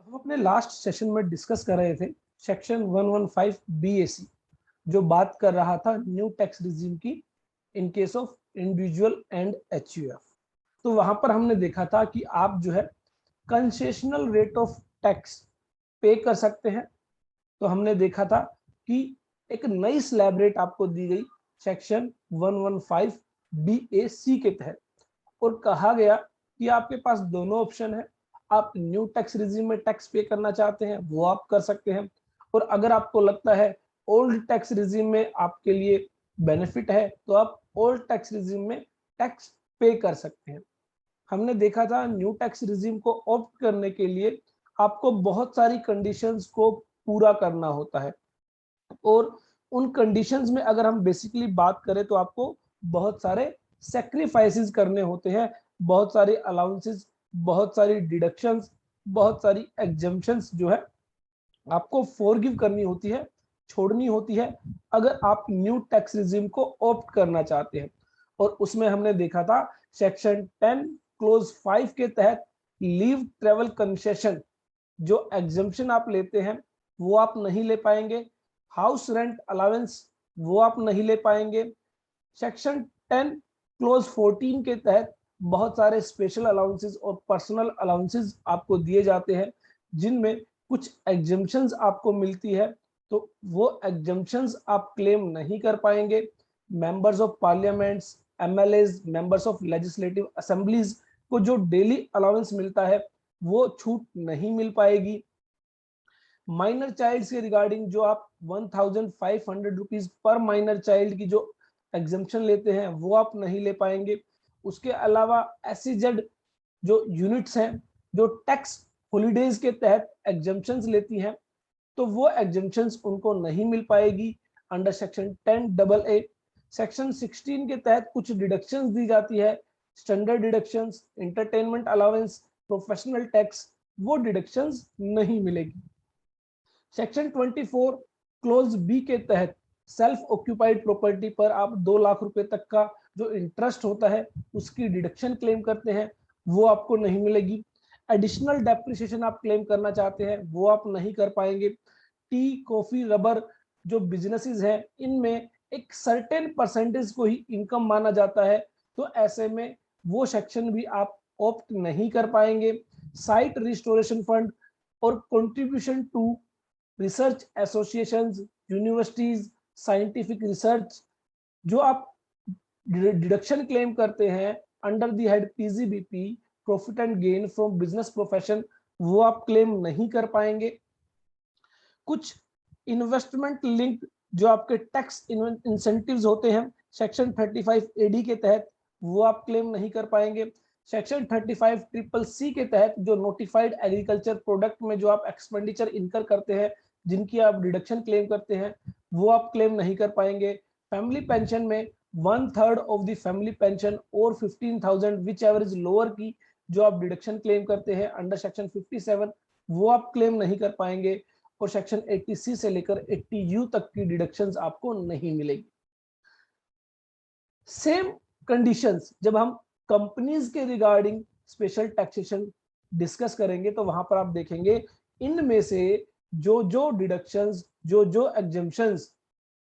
हम अपने last session में डिस्कस कर रहे थे सेक्शन 115 BAC जो बात कर रहा था न्यू टैक्स रिजीम की इन case of individual and HUF। तो वहां पर हमने देखा था कि आप जो है कंसेशनल रेट ऑफ टैक्स पे कर सकते हैं। तो हमने देखा था कि एक नई स्लैब रेट आपको दी गई सेक्शन 115 BAC के तहत और कहा गया कि आपके पास दोनों ऑप्शन है। आप न्यू टैक्स रिजीम में टैक्स पे करना चाहते हैं वो आप कर सकते हैं, और अगर आपको लगता है ओल्ड टैक्स रिजीम में आपके लिए बेनिफिट है तो आप ओल्ड टैक्स रिजीम में टैक्स पे कर सकते हैं। हमने देखा था न्यू टैक्स रिजीम को ऑप्ट करने के लिए आपको बहुत सारी कंडीशंस को पूरा करना होता है, और उन कंडीशंस में अगर हम बेसिकली बात करें तो आपको बहुत सारे सेक्रीफाइसेस करने होते हैं, बहुत सारे अलाउंसेस, बहुत सारी डिडक्शंस, बहुत सारी एग्जम्पशंस जो है आपको फॉरगिव करनी होती है, छोड़नी होती है अगर आप न्यू टैक्स रिजीम को ऑप्ट करना चाहते हैं। और उसमें हमने देखा था सेक्शन 10 क्लोज 5 के तहत लीव ट्रेवल कंसेशन जो एग्जम्पशन आप लेते हैं वो आप नहीं ले पाएंगे। हाउस रेंट अलाउंस वो आप नहीं ले पाएंगे। सेक्शन 10 क्लोज 14 के तहत बहुत सारे स्पेशल अलाउंसेस और पर्सनल अलाउंसेस आपको दिए जाते हैं जिनमें कुछ एग्जम्पशंस आपको मिलती है, तो वो एग्जम्पशंस आप क्लेम नहीं कर पाएंगे। Members of parliaments, MLAs, members of legislative assemblies को जो डेली अलाउंस मिलता है वो छूट नहीं मिल पाएगी। माइनर चाइल्ड के रिगार्डिंग जो आप 1500 रुपीज पर माइनर चाइल्ड की जो एग्जम्पशन लेते हैं वो आप नहीं ले पाएंगे। उसके अलावा SEZ जो यूनिट्स हैं जो टैक्स हॉलीडेज के तहत एग्जम्पशंस लेती हैं तो वो एग्जम्पशंस उनको नहीं मिल पाएगी अंडर सेक्शन 10AA। सेक्शन 16 के तहत कुछ डिडक्शंस दी जाती है, standard deductions, entertainment allowance, professional tax, वो डिडक्शंस नहीं मिलेगी। सेक्शन 24 क्लोज बी के तहत सेल्फ ऑक्यूपाइड प्रॉपर्टी पर आप 2 लाख रुपए तक का जो इंटरेस्ट होता है उसकी डिडक्शन क्लेम करते हैं वो आपको नहीं मिलेगी। एडिशनल डेप्रिसिएशन आप क्लेम करना चाहते हैं वो आप नहीं कर पाएंगे। टी, कॉफी, रबर जो बिजनेसेस हैं इनमें एक सर्टेन परसेंटेज को ही इनकम माना जाता है, तो ऐसे में वो सेक्शन भी आप ऑप्ट नहीं कर पाएंगे। साइट रिस्टोरेशन फंड और contribution to research associations, universities, scientific research जो आप डिडक्शन क्लेम करते हैं under the head PGBP, profit and gain from business profession, वो आप क्लेम नहीं कर पाएंगे। कुछ इन्वेस्टमेंट लिंक जो आपके टैक्स इंसेंटिव्स होते हैं सेक्शन 35 AD के तहत वो आप क्लेम नहीं कर पाएंगे। सेक्शन 35 CCC के तहत जो नोटिफाइड एग्रीकल्चर प्रोडक्ट में जो आप एक्सपेंडिचर इनकर करते हैं जिनकी आप डिडक्शन क्लेम करते हैं वो आप क्लेम नहीं कर पाएंगे। फैमिली पेंशन में 1/3 ऑफ द फैमिली पेंशन और 15,000 विच एवर इज लोअर की जो आप डिडक्शन क्लेम करते हैं अंडर सेक्शन 57 वो आप क्लेम नहीं कर पाएंगे। और सेक्शन 80C से लेकर 80U तक की डिडक्शंस आपको नहीं मिलेगी। सेम कंडीशंस जब हम कंपनीज के रिगार्डिंग स्पेशल टैक्सेशन डिस्कस करेंगे तो वहां पर आप देखेंगे इनमें से जो डिडक्शंस, जो एग्जम्पशंस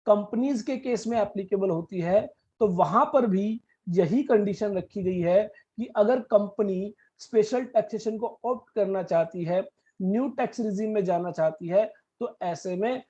कंपनीज के केस में एप्लीकेबल होती है तो वहां पर भी यही कंडीशन रखी गई है कि अगर कंपनी स्पेशल टैक्सेशन को ऑप्ट करना चाहती है, न्यू टैक्स रिजीम में जाना चाहती है, तो ऐसे में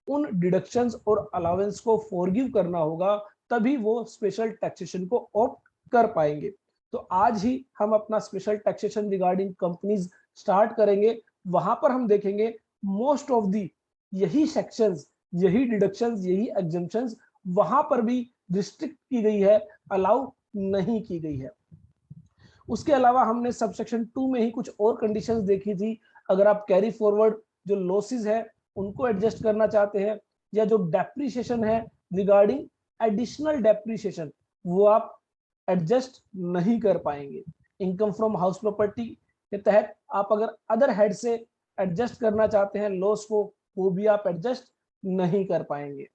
उन डिडक्शंस और अलाउंस को फॉरगिव करना होगा, तभी वो स्पेशल टैक्सेशन को ऑप्ट कर पाएंगे। तो आज ही हम अपना special taxation regarding companies start करेंगे। वहां पर हम देखेंगे मोस्ट ऑफ दी यही सेक्शंस, यही डिडक्शंस, यही एग्जम्पशंस वहां पर भी रिस्ट्रिक्ट की गई है, अलाउ नहीं की गई है। उसके अलावा हमने सबसेक्शन 2 में ही कुछ और कंडीशंस देखी थी। अगर आप कैरी फॉरवर्ड जो लॉसेस है उनको एडजस्ट करना चाहते हैं, या जो डेप्रिसिएशन है रिगार्डिंग एडिशनल डेप्रिसिएशन वो आप एडजस्ट नहीं कर पाएंगे। इनकम फ्रॉम हाउस प्रॉपर्टी के तहत आप अगर अदर हेड से एडजस्ट करना चाहते हैं लॉस को, वो भी आप एडजस्ट नहीं कर पाएंगे।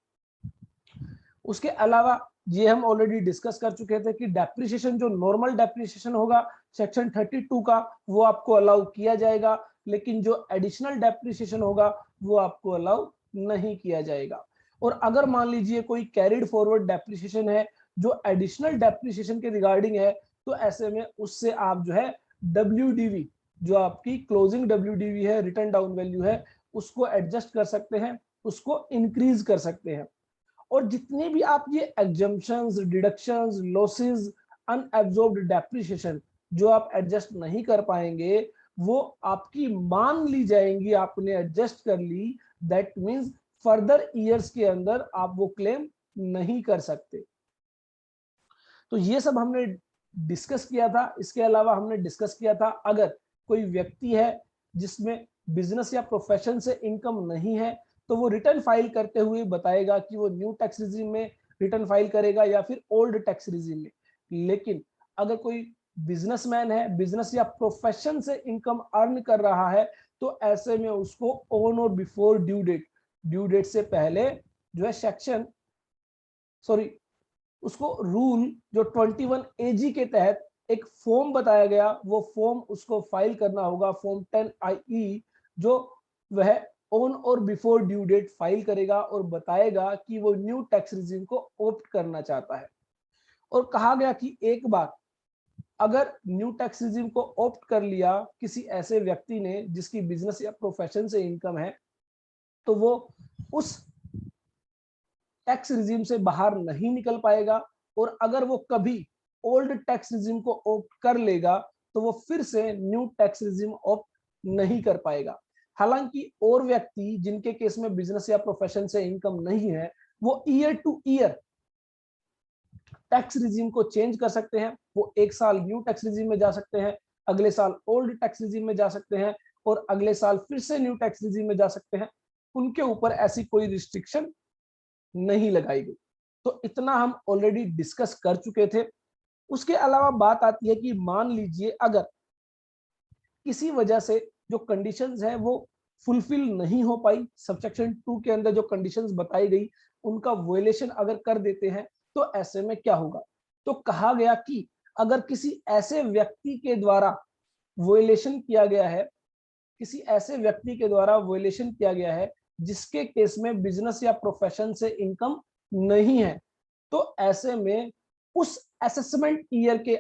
उसके अलावा ये हम ऑलरेडी डिस्कस कर चुके थे कि डेप्रिसिएशन जो नॉर्मल डेप्रिसिएशन होगा सेक्शन 32 का वो आपको अलाउ किया जाएगा। लेकिन जो एडिशनल डेप्रिसिएशन होगा वो आपको अलाउ नहीं किया जाएगा। और अगर मान लीजिए कोई कैरिड फॉरवर्ड डेप्रिसिएशन है जो एडिशनल डेप्रिसिएशन के रिगार्डिंग है, तो ऐसे में उससे आप जो है WDV, जो आपकी क्लोजिंग WDV है, रिटर्न डाउन वैल्यू है, उसको एडजस्ट कर सकते हैं, उसको इंक्रीज कर सकते हैं। और जितने भी आप ये exemptions, deductions, losses, unabsorbed depreciation जो आप एडजस्ट नहीं कर पाएंगे, वो आपकी मान ली जाएंगी, आपने एडजस्ट कर ली, दैट मींस फर्दर ईयर्स के अंदर आप वो क्लेम नहीं कर सकते। तो ये सब हमने डिस्कस किया था। इसके अलावा हमने डिस्कस किया था अगर कोई व्यक्ति है जिसमें बिजनेस या प्रोफेशन से इनकम नहीं है, तो वो रिटर्न फाइल करते हुए बताएगा कि वो न्यू टैक्स रिजीम में रिटर्न फाइल करेगा या फिर ओल्ड टैक्स रिजीम में। लेकिन अगर कोई बिजनेसमैन है, बिजनेस या प्रोफेशन से इनकम अर्न कर रहा है, तो ऐसे में उसको ऑन और बिफोर ड्यू डेट से पहले जो है सेक्शन उसको रूल जो 21 AG के तहत एक फॉर्म बताया गया, वो फॉर्म उसको फाइल करना होगा, फॉर्म 10 IE, जो वह ऑन और बिफोर ड्यू डेट फाइल करेगा और बताएगा कि वो न्यू टैक्स रिजीम को ऑप्ट करना चाहता है। और कहा गया कि एक बार अगर न्यू टैक्स रिजीम को ऑप्ट कर लिया किसी ऐसे व्यक्ति ने जिसकी बिजनेस या प्रोफेशन से इनकम है, तो वो उस टैक्स रिजीम से बाहर नहीं निकल पाएगा। और अगर वो कभी ओल्ड टैक्स रिजीम को ऑप्ट कर लेगा, तो वो फिर से न्यू टैक्स रिजीम ऑप्ट नहीं कर पाएगा। हालांकि और व्यक्ति जिनके केस में बिजनेस या प्रोफेशन से इनकम नहीं है, वो year two year tax regime को चेंज कर सकते हैं। वो एक साल न्यू टैक्स रिजीम में जा सकते हैं, अगले साल ओल्ड टैक्स रिजीम में जा सकते हैं, और अगले साल फिर से न्यू टैक्स रिजीम में जा सकते हैं। उनके ऊपर ऐसी कोई रिस्ट्रिक्शन नहीं लगाई गई। तो इतना हम ऑलरेडी डिस्कस कर चुके थे। उसके अलावा बात आती है कि मान लीजिए अगर किसी वजह से जो कंडीशंस है वो फुलफिल नहीं हो पाई, सबसेक्शन 2 के अंदर जो कंडीशंस बताई गई उनका वोलेशन अगर कर देते हैं, तो ऐसे में क्या होगा। तो कहा गया कि अगर किसी ऐसे व्यक्ति के द्वारा वोलेशन किया गया है, किसी ऐसे व्यक्ति के द्वारा वोलेशन किया गया है जिसके केस में बिजनेस या प्रोफेशन से इनकम नहीं है, तो ऐसे में उस असेसमेंट ईयर के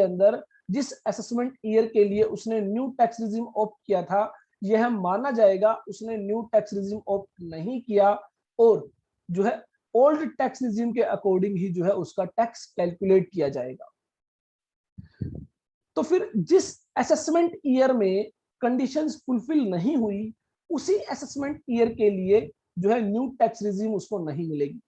अंदर जिस असेसमेंट ईयर के लिए उसने न्यू टैक्स रिजीम ऑप्ट किया था, यह माना जाएगा उसने न्यू टैक्स रिजीम ऑप्ट नहीं किया, और जो है ओल्ड टैक्स रिजीम के अकॉर्डिंग ही जो है उसका टैक्स कैलकुलेट किया जाएगा। तो फिर जिस असेसमेंट ईयर में कंडीशंस फुलफिल नहीं हुई, उसी असेसमेंट ईयर के लिए जो है न्यू टैक्स रिजीम उसको नहीं मिलेगी।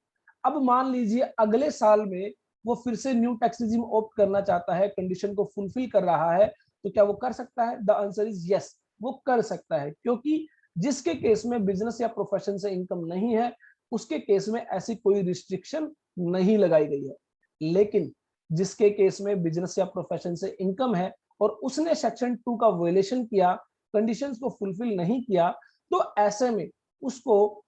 अब मान लीजिए अगले साल में वो फिर से न्यू टैक्स रिजीम ऑप्ट करना चाहता है, कंडीशन को फुलफिल कर रहा है, तो क्या वो कर सकता है? द आंसर इज यस, वो कर सकता है, क्योंकि जिसके केस में बिजनेस या प्रोफेशन से इनकम नहीं है, उसके केस में ऐसी कोई रिस्ट्रिक्शन नहीं लगाई गई है। लेकिन जिसके केस में बिजनेस या प्रोफेशन से इनकम है और उसने सेक्शन 2 का वायलेशन किया, कंडीशंस को फुलफिल नहीं किया, तो ऐसे में उसको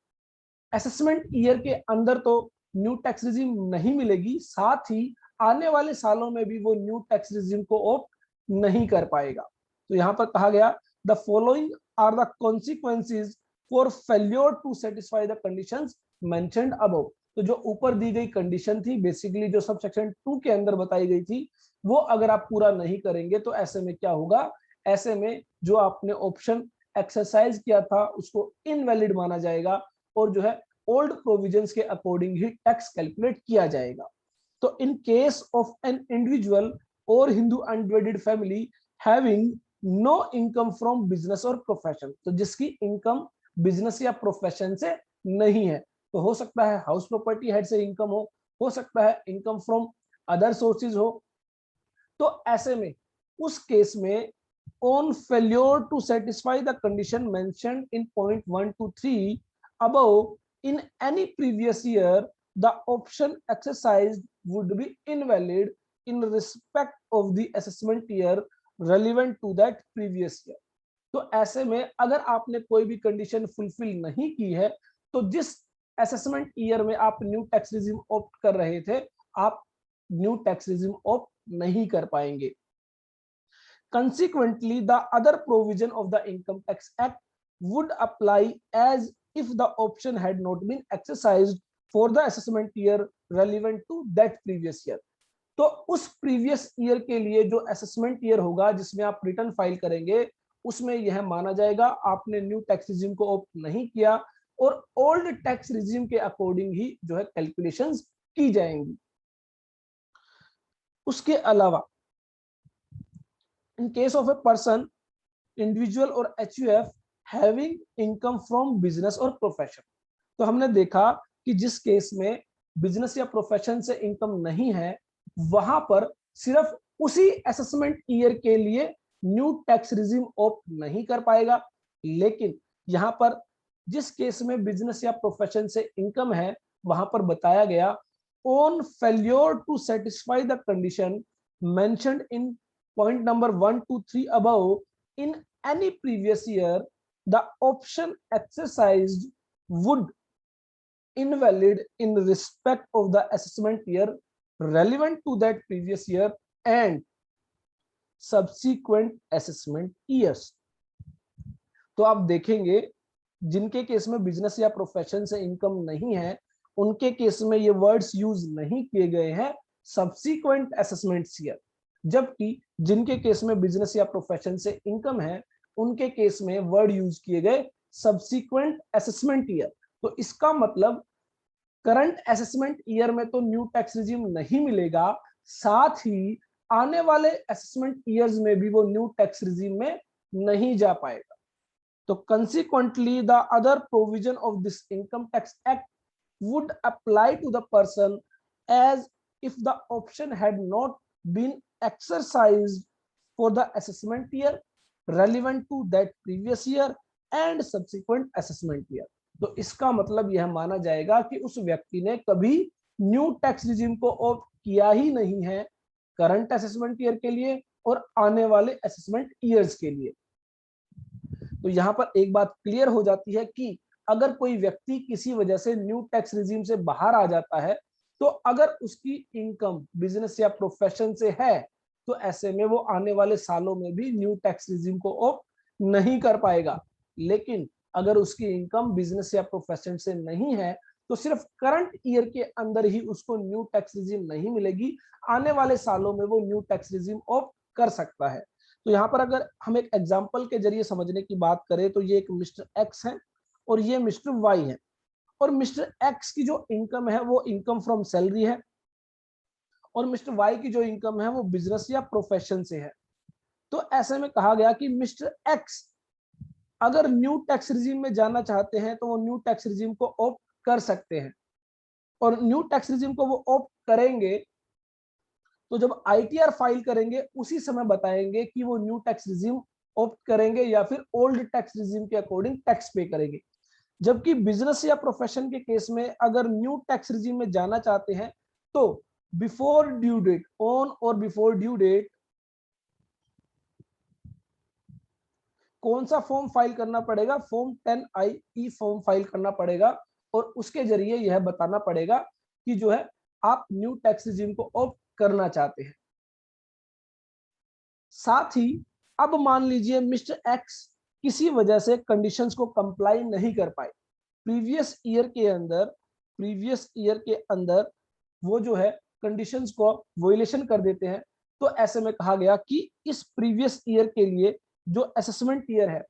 असेसमेंट ईयर के अंदर तो न्यू टैक्स रिजीम नहीं मिलेगी, साथ ही आने वाले सालों में भी वो न्यू टैक्स रिजीम को ऑप्ट नहीं कर पाएगा। तो यहां पर कहा गया the following are the consequences for failure to satisfy the conditions mentioned above. तो जो ऊपर दी गई कंडीशन थी, बेसिकली जो सब सेक्शन 2 के अंदर बताई गई थी, वो अगर आप पूरा नहीं करेंगे तो ऐसे में क्या होगा, ऐसे में जो आपने ऑप्शन एक्सरसाइज किया था उसको इनवैलिड माना जाएगा, और जो है ओल्ड प्रोविजंस के अकॉर्डिंग ही टैक्स कैलकुलेट किया जाएगा। तो in case of an individual or Hindu undivided family having no income from business or profession, तो जिसकी इनकम बिजनेस या प्रोफेशन से नहीं है, तो हो सकता है हाउस प्रॉपर्टी हेड से इनकम हो सकता है इनकम फ्रॉम अदर सोर्सेज हो। तो ऐसे में उस केस में on failure to satisfy the condition mentioned in point 1 to 3 above in any previous year, the option exercised would be invalid in respect of the assessment year relevant to that previous year. तो ऐसे में अगर आपने कोई भी condition fulfil नहीं की है, तो जिस असेसमेंट ईयर में आप न्यू टैक्स रिजीम ऑप्ट कर रहे थे, आप न्यू टैक्स रिजीम ऑप्ट नहीं कर पाएंगे। Consequently, the other provision of the Income Tax Act would apply as if the option had not been exercised for the assessment year relevant to that previous year. तो उस previous year के लिए जो assessment year होगा जिसमें आप return file करेंगे, उसमें यह माना जाएगा आपने न्यू टैक्स रिजीम को ऑप्ट नहीं किया और ओल्ड टैक्स रिजीम के अकॉर्डिंग ही जो है कैलकुलेशंस की जाएंगी। उसके अलावा in case of a person, individual or HUF having income from business or profession, तो हमने देखा कि जिस केस में बिजनेस या प्रोफेशन से इनकम नहीं है, वहां पर सिर्फ उसी असेसमेंट ईयर के लिए न्यू टैक्स रिजीम ऑप्ट नहीं कर पाएगा। लेकिन यहां पर जिस केस में बिजनेस या प्रोफेशन से इनकम है, वहां पर बताया गया on failure to satisfy the condition mentioned in point number 1 to 3 above in any previous year, the option exercised would invalid in respect of the assessment year relevant to that previous year and subsequent assessment years। तो आप देखेंगे जिनके case में business या profession से income नहीं है, उनके केस में ये वर्ड्स यूज नहीं किए गए हैं सब्सीक्वेंट असेसमेंट ईयर, जबकि जिनके केस में बिजनेस या प्रोफेशन से इनकम है, उनके केस में वर्ड यूज किए गए सब्सीक्वेंट असेसमेंट ईयर। तो इसका मतलब करंट असेसमेंट ईयर में तो न्यू टैक्स रिजीम नहीं मिलेगा, साथ ही आने वाले असेसमेंट ईयर्स में भी वो न्यू टैक्स रिजीम में नहीं जा पाएगा। तो consequently the other provision of this income tax act would apply to the person as if the option had not been exercised for the assessment year relevant to that previous year and subsequent assessment year। तो इसका मतलब यह माना जाएगा कि उस व्यक्ति ने कभी न्यू टैक्स रिजीम को ऑप्ट किया ही नहीं है करंट असेसमेंट ईयर के लिए और आने वाले असेसमेंट ईयर्स के लिए। तो यहाँ पर एक बात क्लियर हो जाती है कि अगर कोई व्यक्ति किसी वजह से न्यू टैक्स रिजीम से बाहर आ जाता है, तो अगर उसकी इनकम बिजनेस या प्रोफेशन से है, तो ऐसे में वो आने वाले सालों में भी न्यू टैक्स रिजीम को ऑप्ट नहीं कर पाएगा। लेकिन अगर उसकी इनकम बिजनेस या प्रोफेशन से नहीं है, तो सिर्फ करंट ईयर के अंदर ही उसको न्यू टैक्स रिजीम नहीं मिलेगी, आने वाले सालों में वो न्यू टैक्स रिजीम ऑप्ट कर सकता है। तो यहाँ पर अगर हम एक एग्जाम्पल के जरिए समझने की बात करें, तो ये एक मिस्टर एक्स है और ये मिस्टर वाई है, और मिस्टर एक्स की जो इनकम है वो इनकम फ्रॉम सैलरी है, और मिस्टर वाई की जो इनकम है वो बिजनेस या प्रोफेशन से है। तो ऐसे में कहा गया कि मिस्टर एक्स अगर न्यू टैक्स रिजीम में जाना चाहते हैं, तो वो न्यू टैक्स रिजीम को ऑप्ट कर सकते हैं, और न्यू टैक्स रिजीम को वो ऑप्ट करेंगे तो जब आईटीआर फाइल करेंगे उसी समय बताएंगे कि वो न्यू टैक्स रिजीम ऑप्ट करेंगे या फिर ओल्ड टैक्स रिजीम के अकॉर्डिंग टैक्स पे करेंगे। जबकि बिजनेस या प्रोफेशन के केस में अगर न्यू टैक्स रिजीम में जाना चाहते हैं, तो बिफोर ड्यू डेट, ऑन और बिफोर ड्यू डेट कौन सा फॉर्म फाइल करना पड़ेगा, फॉर्म 10I फॉर्म फाइल करना पड़ेगा, और उसके जरिए यह बताना पड़ेगा कि जो है आप न्यू टैक्स रिजीम को ऑप्ट करना चाहते हैं। साथ ही अब मान लीजिए मिस्टर एक्स किसी वजह से कंडीशंस को कंप्लाई नहीं कर पाए, प्रीवियस ईयर के अंदर वो जो है कंडीशंस को वोलेशन कर देते हैं। तो ऐसे में कहा गया कि इस प्रीवियस ईयर के लिए जो असेसमेंट ईयर है,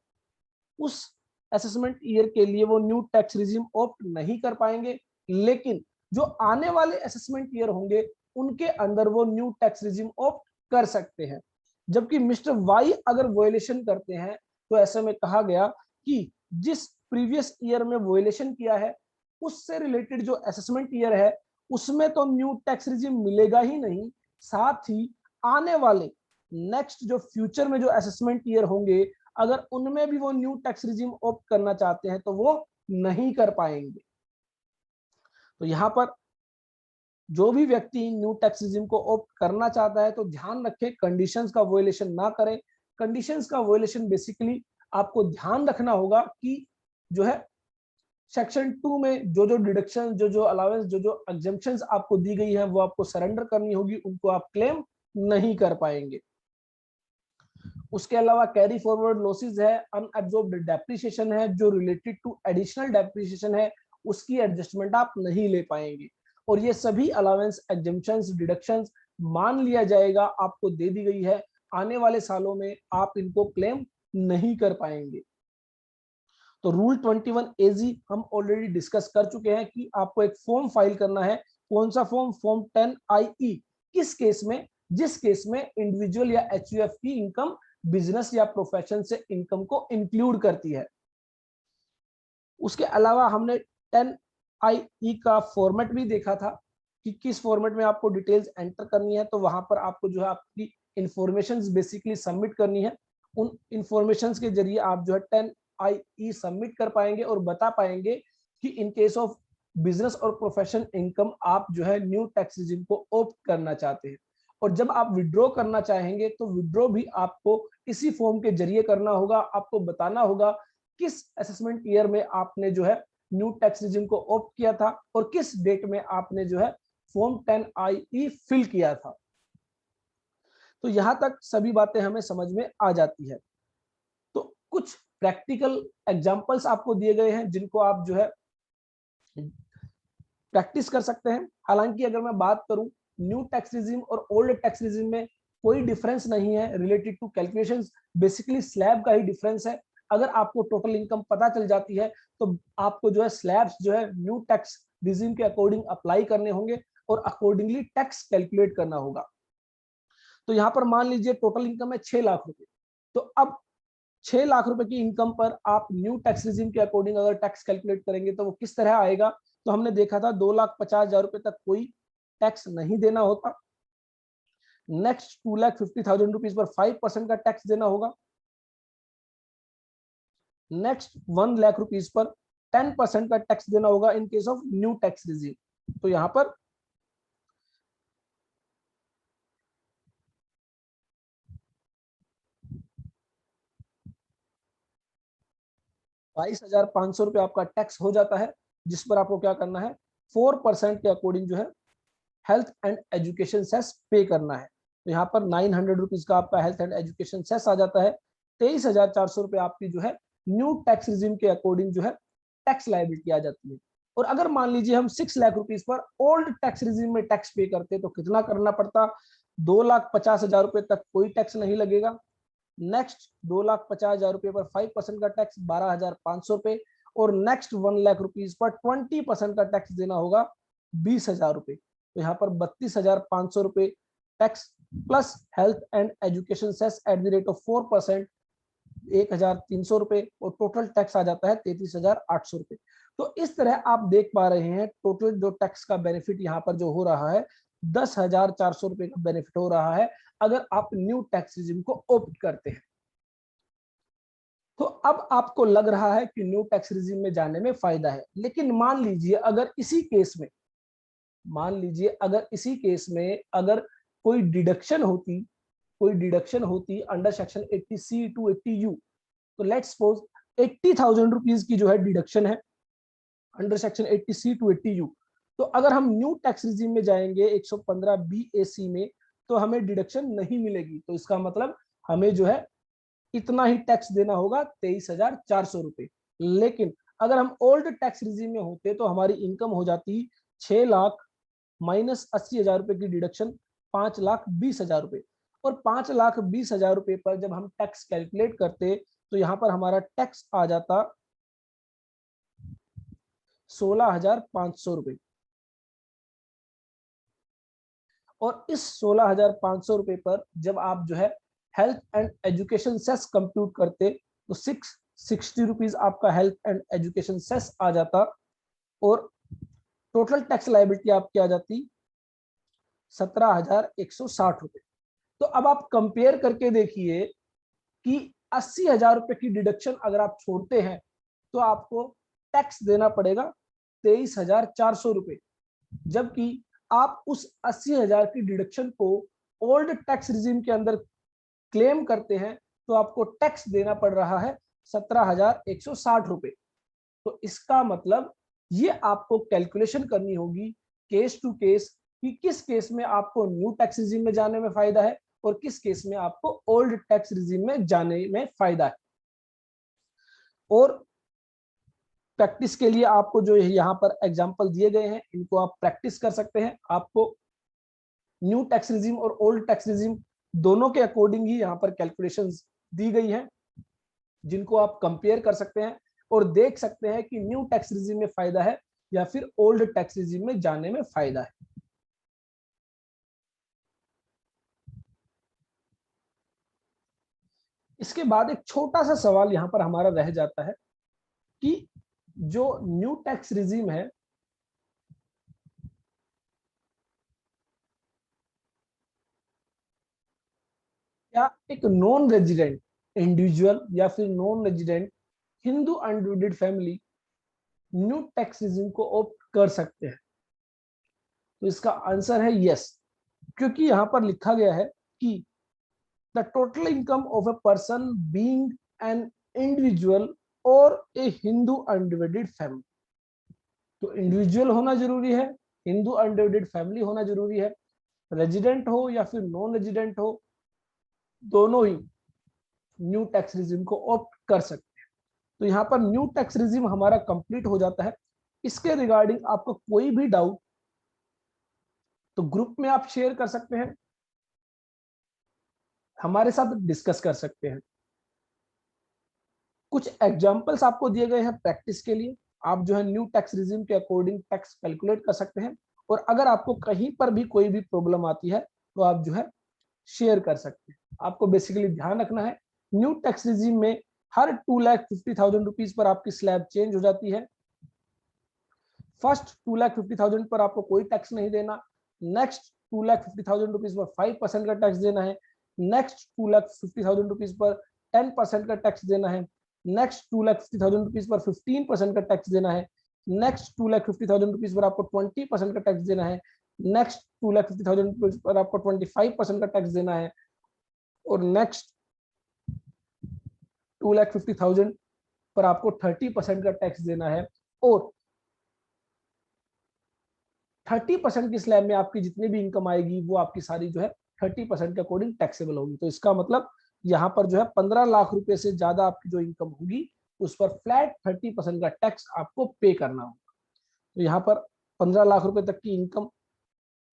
उस असेसमेंट ईयर के लिए वो न्यू टैक्स रिजीम ऑप्ट नहीं कर पाएंगे, लेकिन जो आने वाले असेसमेंट ईयर होंगे उनके अंदर वो न्यू टैक्स रिजीम ऑप्ट कर सकते हैं। जबकि मिस्टर वाई अगर वोलेशन करते हैं, तो ऐसे में कहा गया कि जिस प्रीवियस ईयर में वोलेशन किया है उससे रिलेटेड जो असेसमेंट ईयर है उसमें तो न्यू टैक्स रिजीम मिलेगा ही नहीं, साथ ही आने वाले नेक्स्ट जो फ्यूचर में जो असेसमेंट ईयर होंगे, अगर उनमें भी वो न्यू टैक्स रिजीम ऑप्ट करना चाहते हैं तो वो नहीं कर पाएंगे। तो यहाँ पर जो भी व्यक्ति न्यू टैक्स रिजीम को ऑप्ट करना चाहता है, तो ध्यान रखें कंडीशंस का वोलेशन ना करें। कंडीशंस का वोलेशन बेसिकली आपको ध्यान रखना होगा कि जो है सेक्शन 2 में जो जो डिडक्शन, जो जो अलाउंस, जो जो एग्जेम्पशंस आपको दी गई है वो आपको सरेंडर करनी होगी, उनको आप क्लेम नहीं कर पाएंगे। उसके अलावा कैरी फॉरवर्ड लॉसेस है, अनअब्जॉर्ब्ड डेप्रिसिएशन है, जो रिलेटेड टू एडिशनल डेप्रिसिएशन है उसकी एडजस्टमेंट आप नहीं ले पाएंगे। और ये सभी अलाउंस, एग्जम्पशंस, डिडक्शंस मान लिया जाएगा, आपको दे दी गई है, आने वाले सालों में आप इनको क्लेम नहीं कर पाएंगे। तो रूल 21 एजी हम ऑलरेडी डिस्कस कर चुके हैं कि आपको एक फॉर्म फाइल करना है। कौन सा फॉर्म? Form 10IE। किस केस में? जिस केस में इंडिविजुअल या एचयूएफ की इनकम बिजनेस या प्रोफेशन से इनकम को इंक्लूड करती है। उसके अलावा हमने 10IE का फॉर्मेट भी देखा था कि किस फॉर्मेट में आपको डिटेल्स एंटर करनी है। तो वहां पर आपको जो है आपकी इंफॉर्मेशंस बेसिकली सबमिट करनी है। उन इंफॉर्मेशंस के जरिए आप जो है 10IE सबमिट कर पाएंगे और बता पाएंगे कि इन case of business or profession income आप जो है न्यू टैक्स रिजिम को ऑप्ट करना चाहते हैं। और जब आप विड्रॉ करना चाहेंगे तो विड्रॉ भी आपको इसी फॉर्म के जरिए करना होगा। आपको बताना होगा किस असेसमेंट ईयर में आपने जो है न्यू टैक्स रिजिम को ऑप्ट किया था और किस डेट में आपने जो है फॉर्म 10IE फिल किया था। तो यहां तक सभी बातें हमें समझ में आ जाती है। तो कुछ प्रैक्टिकल एग्जांपल्स आपको दिए गए हैं जिनको आप जो है प्रैक्टिस कर सकते हैं। हालांकि अगर मैं बात करूं, न्यू टैक्स रिजिम और ओल्ड टैक्स रिजिम में कोई डिफरेंस नहीं है related to calculations, basically slab का ही डिफरेंस है। अगर आपको टोटल इनकम पता चल जाती है तो आपको जो है स्लैब्स जो है न्यू टैक्स रिजिम के अकॉर्डिंग अप्लाई करने होंगे और अकॉर्डिंगली टैक्स कैलकुलेट करना होगा। तो यहाँ पर मान लीजिए टोटल इनकम है 6 लाख रुपए। तो अब 6 लाख रुपए की इनकम पर आप न्यू टैक्स रिजिम के अकॉर्डिंग अगर टैक्स कैलकुलेट करेंगे तो वो किस तरह आएगा? तो हमने देखा था 2,50,000 रुपए तक कोई टैक्स नहीं देना होता। नेक्स्ट 2,50,000 रुपीज पर 5% का टैक्स देना होगा। नेक्स्ट 1 लाख रुपीज पर 10% का टैक्स देना होगा इन case of new tax regime. तो यहां पर 22,500 रुपए आपका टैक्स हो जाता है, जिस पर आपको क्या करना है? 4% के अकॉर्डिंग जो है हेल्थ एंड एजुकेशन सेस पे करना है। तो यहाँ पर 900 रुपीज का आपका हेल्थ एंड एजुकेशन सेस आ जाता है। 23,400 रुपए आपकी जो है न्यू टैक्स रिजिम के अकॉर्डिंग जो है टैक्स लायबिलिटी आ जाती है। और अगर मान लीजिए हम 6 lakh rupees per old tax regime में टैक्स पे करते तो कितना करना पड़ता? 2,50,000 रुपए तक कोई टैक्स नहीं लगेगा। नेक्स्ट 2,50,000 रुपए पर 5% का टैक्स 12,500 रुपए। और नेक्स्ट 1 लाख रुपीज पर 20% का टैक्स देना होगा 20,000 रुपए। तो यहाँ पर 32,500 रुपए tax plus health and education cess at the rate of 4% 1,300 रुपए और टोटल टैक्स आ जाता है 33,800 रुपए। तो इस तरह आप देख पा रहे हैं टोटल जो टैक्स का बेनिफिट यहाँ पर जो हो रहा है 10,400 रुपए का बेनिफिट हो रहा है अगर आप न्यू टैक्स रिजिम को ऑप्ट करते हैं। तो अब आपको लग रहा है कि न्यू टैक्स रिजिम में जाने में फायदा है, लेकिन मान लीजिए अगर इसी केस में अगर कोई डिडक्शन होती under section 80C to 80U। तो लेट्स सपोज 80,000 रुपीज की जो है डिडक्शन है under section 80C to 80U। तो अगर हम न्यू टैक्स रिजिम में जाएंगे 115BAC में तो हमें डिडक्शन नहीं मिलेगी। तो इसका मतलब हमें जो है इतना ही टैक्स देना होगा 23,400 रुपए। लेकिन अगर हम ओल्ड टैक्स रिजिम में होते तो हमारी इनकम हो जाती 6 लाख माइनस 80,000 रुपए की डिडक्शन 5,20,000 रुपए। और 5,20,000 रुपए पर जब हम टैक्स कैलकुलेट करते तो यहाँ पर हमारा टैक्स आ जाता 16,500 रुपए। और इस 16,500 रुपए पर जब आप जो है health and education cess compute करते तो 660 रुपीज आपका हेल्थ एंड एजुकेशन सेस आ जाता और टोटल टैक्स लायबिलिटी आपकी आ जाती 17,160 रुपए। तो अब आप कंपेयर करके देखिए कि 80,000 रुपए की डिडक्शन अगर आप छोड़ते हैं तो आपको टैक्स देना पड़ेगा 23,400 रुपए, जबकि आप उस 80,000 की डिडक्शन को ओल्ड टैक्स रिजिम के अंदर क्लेम करते हैं तो आपको टैक्स देना पड़ रहा है 17,160 रुपए। तो इसका मतलब ये आपको कैलकुलेशन करनी होगी केस टू केस कि किस केस में आपको न्यू टैक्स रिजिम में जाने में फायदा है और किस केस में आपको ओल्ड टैक्स रिजीम में जाने में फायदा है। और प्रैक्टिस के लिए आपको जो यहाँ पर एग्जांपल दिए गए हैं, इनको आप प्रैक्टिस कर सकते हैं। आपको न्यू टैक्स रिजीम और ओल्ड टैक्स रिजीम दोनों के अकॉर्डिंग ही यहाँ पर कैलकुलेशंस दी गई हैं, जिनको आप कंपेयर कर सकते हैं और देख सकते हैं कि न्यू टैक्स रिजीम में फायदा है या फिर ओल्ड टैक्स रिजीम में जाने में फायदा है। इसके बाद एक छोटा सा सवाल यहां पर हमारा रह जाता है कि जो न्यू टैक्स रिजीम है, क्या एक नॉन रेजिडेंट इंडिविजुअल या फिर non resident Hindu undivided family new tax regime को ऑप्ट कर सकते हैं? तो इसका आंसर है यस, क्योंकि यहां पर लिखा गया है कि the total income of a person being an individual और ए हिंदू अनडिवाइडेड फैमिली। तो इंडिविजुअल होना जरूरी है, हिंदू अनडिवाइडेड फैमिली होना जरूरी है, रेजिडेंट हो या फिर नॉन रेजिडेंट हो, दोनों ही न्यू टैक्स रिजीम को ऑप्ट कर सकते हैं। तो यहाँ पर न्यू टैक्स रिजीम हमारा कंप्लीट हो जाता है। इसके रिगार्डिंग आपको कोई भी डाउट तो ग्रुप में आप शेयर कर सकते हैं, हमारे साथ डिस्कस कर सकते हैं। कुछ एग्जांपल्स आपको दिए गए हैं प्रैक्टिस के लिए, आप जो है न्यू टैक्स रिजीम के अकॉर्डिंग टैक्स कैलकुलेट कर सकते हैं। और अगर आपको कहीं पर भी कोई भी प्रॉब्लम आती है तो आप जो है शेयर कर सकते हैं। आपको बेसिकली ध्यान रखना है, न्यू टैक्स रिजीम में हर 2,50,000 रुपीज पर आपकी स्लैब चेंज हो जाती है। फर्स्ट 2,50,000 पर आपको कोई टैक्स नहीं देना, नेक्स्ट 2,50,000 रुपीज पर 5% का टैक्स देना है, नेक्स्ट 2,50,000 रुपीज पर 10% का टैक्स देना है, नेक्स्ट 2,50,000 रुपीज पर 15% का टैक्स देना है, नेक्स्ट 2,50,000 रुपीज पर आपको 20% का टैक्स देना है, नेक्स्ट 2,50,000 रुपीज पर आपको 25% का टैक्स देना है, और नेक्स्ट 2,50,000 पर आपको 30% का टैक्स देना है। और 30% की स्लैब में आपकी जितनी भी इनकम आएगी वो आपकी सारी जो है 30% के अकॉर्डिंग टैक्सेबल होगी। तो इसका मतलब यहाँ पर जो है 15 लाख रुपए से ज्यादा आपकी जो इनकम होगी उस पर फ्लैट 30% का टैक्स आपको पे करना होगा। तो यहाँ पर 15 लाख रुपए तक की इनकम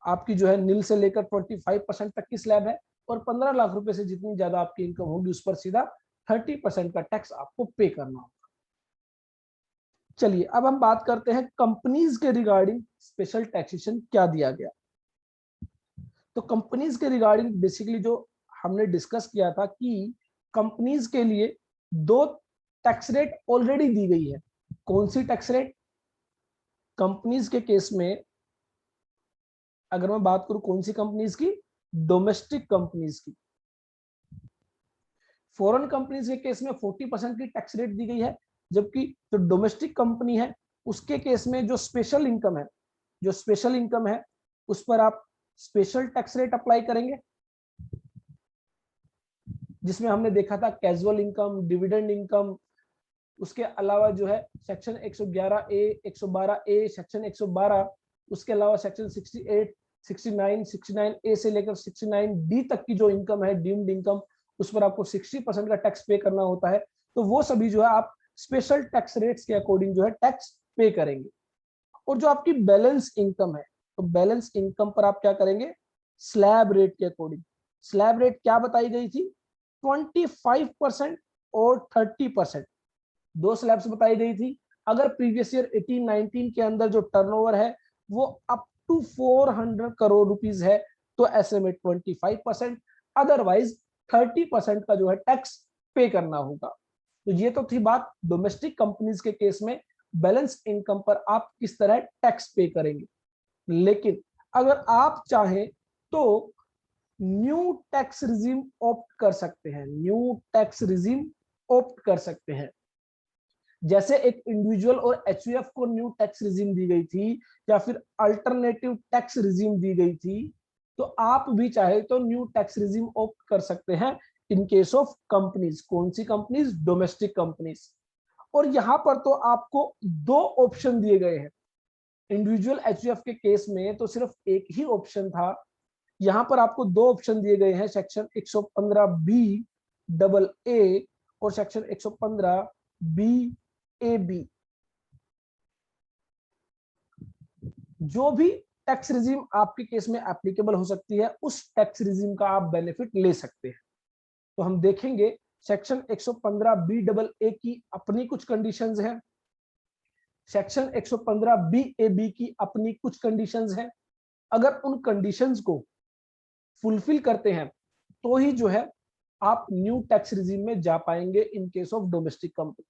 आपकी जो है नील से लेकर 25% तक की स्लैब है, और 15 लाख रुपए से जितनी ज्यादा आपकी इनकम होगी उस पर सीधा 30% का टैक्स आपको पे करना होगा। चलिए अब हम बात करते हैं कंपनीज के रिगार्डिंग स्पेशल टैक्सेशन क्या दिया गया। तो कंपनीज के रिगार्डिंग बेसिकली जो हमने डिस्कस किया था कि कंपनीज के लिए दो टैक्स रेट ऑलरेडी दी गई है। कौन सी टैक्स रेट? कंपनीज के केस में अगर मैं बात करूं कौन सी कंपनीज की, डोमेस्टिक कंपनीज की। फॉरेन कंपनीज के केस में 40% की टैक्स रेट दी गई है, जबकि जो डोमेस्टिक कंपनी है उसके केस में जो स्पेशल इनकम है, जो स्पेशल इनकम है उस पर आप स्पेशल टैक्स रेट अप्लाई करेंगे, जिसमें हमने देखा था कैजुअल इनकम, डिविडेंड इनकम, उसके अलावा जो है सेक्शन 111 ए, 112 ए, सेक्शन 112, उसके अलावा सेक्शन 68, 69, 69 ए से लेकर 69 डी तक की जो इनकम है, डीम्ड इनकम, उस पर आपको 60% का टैक्स पे करना होता है। तो वो सभी जो है आप स्पेशल टैक्स रेट्स के अकॉर्डिंग जो है टैक्स पे करेंगे। और जो आपकी बैलेंस इनकम है, तो बैलेंस इनकम पर आप क्या करेंगे? स्लैब रेट के अकॉर्डिंग। स्लैब रेट क्या बताई गई थी? 25% और 30%, दो स्लैब्स बताई गई थी। अगर प्रीवियस ईयर 18-19 के अंदर जो टर्नओवर है वो अप टू 400 करोड़ रुपीस है तो ऐसे में 25%, अदरवाइज 30% का जो है टैक्स पे करना होगा। तो ये तो थी बात डोमेस्टिक कंपनीज के केस में बैलेंस इनकम पर आप किस तरह टैक्स पे करेंगे। लेकिन अगर आप चाहें तो न्यू टैक्स रिजीम ऑप्ट कर सकते हैं, न्यू टैक्स रिजीम ऑप्ट कर सकते हैं। जैसे एक इंडिविजुअल और एचयूएफ को न्यू टैक्स रिजीम दी गई थी या फिर अल्टरनेटिव टैक्स रिजीम दी गई थी, तो आप भी चाहे तो न्यू टैक्स रिजीम ऑप्ट कर सकते हैं इन केस ऑफ कंपनीज। कौन सी कंपनीज? Domestic companies. और यहां पर तो आपको दो ऑप्शन दिए गए हैं। इंडिविजुअल एचयूएफ के केस में तो सिर्फ एक ही ऑप्शन था यहाँ पर आपको दो ऑप्शन दिए गए हैं, सेक्शन 115 बी डबल ए और सेक्शन 115 बी ए बी। जो भी टैक्स रिजीम आपके केस में एप्लीकेबल हो सकती है, उस टैक्स रिजीम का आप बेनिफिट ले सकते हैं। तो हम देखेंगे सेक्शन 115 बी डबल ए की अपनी कुछ कंडीशंस हैं, सेक्शन 115 बी ए बी की अपनी कुछ कंडीशंस हैं। अगर उन कंडीशंस को फुलफिल करते हैं तो ही जो है आप न्यू टैक्स रिजीम में जा पाएंगे इन केस ऑफ डोमेस्टिक कंपनी।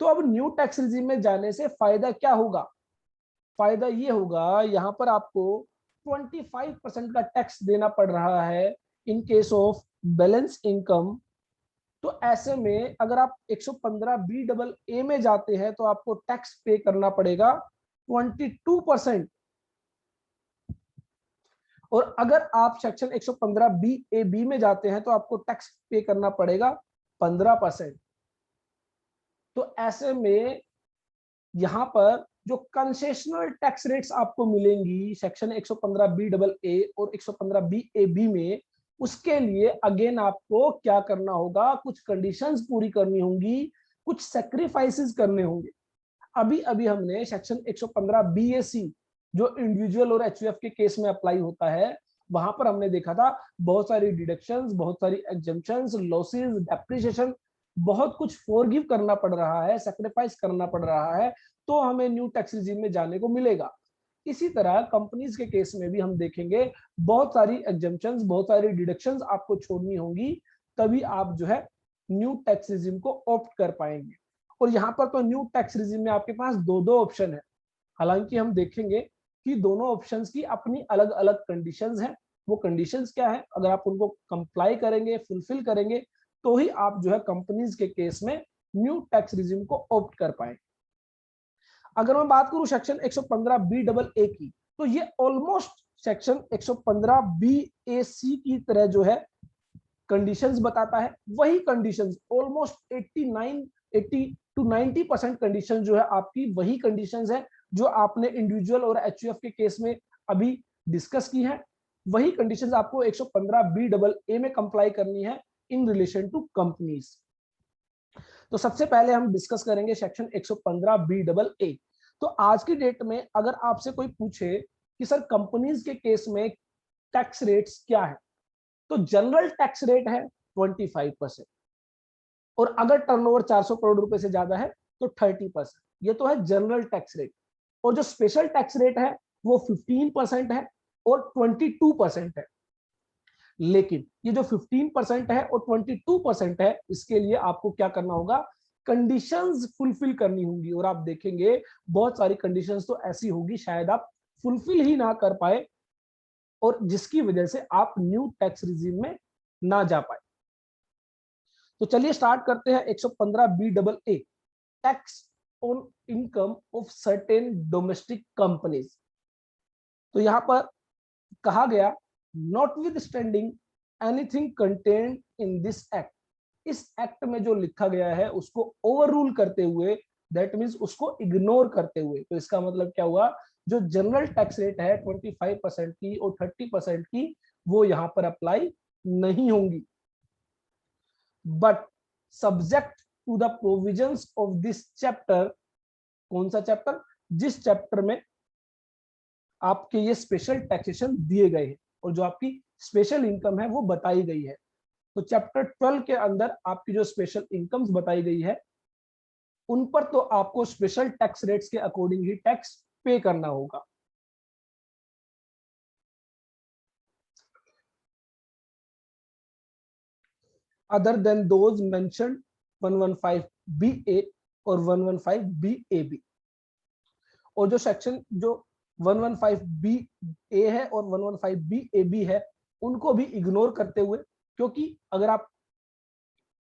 तो अब न्यू टैक्स रिजीम में जाने से फायदा क्या होगा? फायदा ये होगा, यहां पर आपको 25% का टैक्स देना पड़ रहा है इन केस ऑफ बैलेंस इनकम। तो ऐसे में अगर आप 115 बी डबल ए में जाते हैं तो आपको टैक्स पे करना पड़ेगा 22%, और अगर आप सेक्शन 115 बी ए बी में जाते हैं तो आपको टैक्स पे करना पड़ेगा 15%। तो ऐसे में यहां पर जो कंसेशनल टैक्स रेट्स आपको मिलेंगी सेक्शन 115 बी डबल ए और 115 बी ए बी में, उसके लिए अगेन आपको क्या करना होगा, कुछ कंडीशंस पूरी करनी होंगी, कुछ सेक्रीफाइसेस करने होंगे। अभी अभी हमने सेक्शन 115 बी ए सी जो इंडिविजुअल और एचयूएफ के केस में अप्लाई होता है, वहां पर हमने देखा था बहुत सारी डिडक्शंस, बहुत सारी एग्जम्पशंस, लॉसेस, डेप्रिसिएशन, बहुत कुछ फॉरगिव करना पड़ रहा है, सेक्रीफाइस करना पड़ रहा है, तो हमें न्यू टैक्स रिजीम में जाने को मिलेगा। इसी तरह कंपनीज के केस में भी हम देखेंगे बहुत सारी एग्जम्पशंस, बहुत सारी डिडक्शंस आपको छोड़नी होंगी, तभी आप जो है न्यू टैक्स रिजीम को ऑप्ट कर पाएंगे। और यहाँ पर तो न्यू टैक्स रिजीम में आपके पास दो दो ऑप्शन है, हालांकि हम देखेंगे कि दोनों ऑप्शंस की अपनी अलग अलग कंडीशंस हैं। वो कंडीशंस क्या है, अगर आप उनको कंप्लाई करेंगे, फुलफिल करेंगे, तो ही आप जो है कंपनीज के केस में न्यू टैक्स रिजीम को ऑप्ट कर पाए। अगर मैं बात करूं सेक्शन 115 बी डबल ए की, तो ये ऑलमोस्ट सेक्शन 115 बी ए सी की तरह जो है कंडीशंस बताता है। वही कंडीशंस ऑलमोस्ट 80 टू 90% कंडीशन जो है आपकी वही कंडीशंस है जो आपने इंडिविजुअल और एचयूएफ के केस में अभी डिस्कस की है। वही कंडीशंस आपको 115 बी डबल ए में कंप्लाई करनी है इन रिलेशन टू कंपनीज। तो सबसे पहले हम डिस्कस करेंगे सेक्शन 115 बी डबल ए। तो आज की डेट में अगर आपसे कोई पूछे कि सर कंपनीज के केस में टैक्स रेट्स क्या है, तो जनरल टैक्स रेट है 25%, और अगर टर्नओवर 400 करोड़ रुपए से ज्यादा है तो 30%। ये तो है जनरल टैक्स रेट। और जो स्पेशल टैक्स रेट है वो 15% है और 22% है। लेकिन ये जो 15% है और 22% है, इसके लिए आपको क्या करना होगा, कंडीशंस फुलफिल करनी होंगी। और आप देखेंगे बहुत सारी कंडीशंस तो ऐसी होगी शायद आप फुलफिल ही ना कर पाए, और जिसकी वजह से आप न्यू टैक्स रिजीम में ना जा पाए। तो चलिए स्टार्ट करते हैं 115 B double A, tax on income of certain domestic companies. तो यहां पर कहा गया, notwithstanding anything contained in this act, इस एक्ट में जो लिखा गया है उसको ओवर रूल करते हुए, दैट मीन्स उसको इग्नोर करते हुए। तो इसका मतलब क्या हुआ, जो जनरल टैक्स रेट है 25% की और 30% की, वो यहां पर अप्लाई नहीं होंगी। But subject to the provisions of this chapter, कौन सा चैप्टर, जिस चैप्टर में आपके ये स्पेशल टैक्सेशन दिए गए हैं और जो आपकी स्पेशल इनकम है वो बताई गई है। तो चैप्टर 12 के अंदर आपकी जो स्पेशल इनकम्स बताई गई है, उन पर तो आपको स्पेशल टैक्स रेट्स के अकॉर्डिंग ही टैक्स पे करना होगा। Other than those mentioned 115 B A और 115 बी ए बी। और जो सेक्शन जो 115 बी ए है और 115 बी ए बी है, उनको भी इग्नोर करते हुए, क्योंकि अगर आप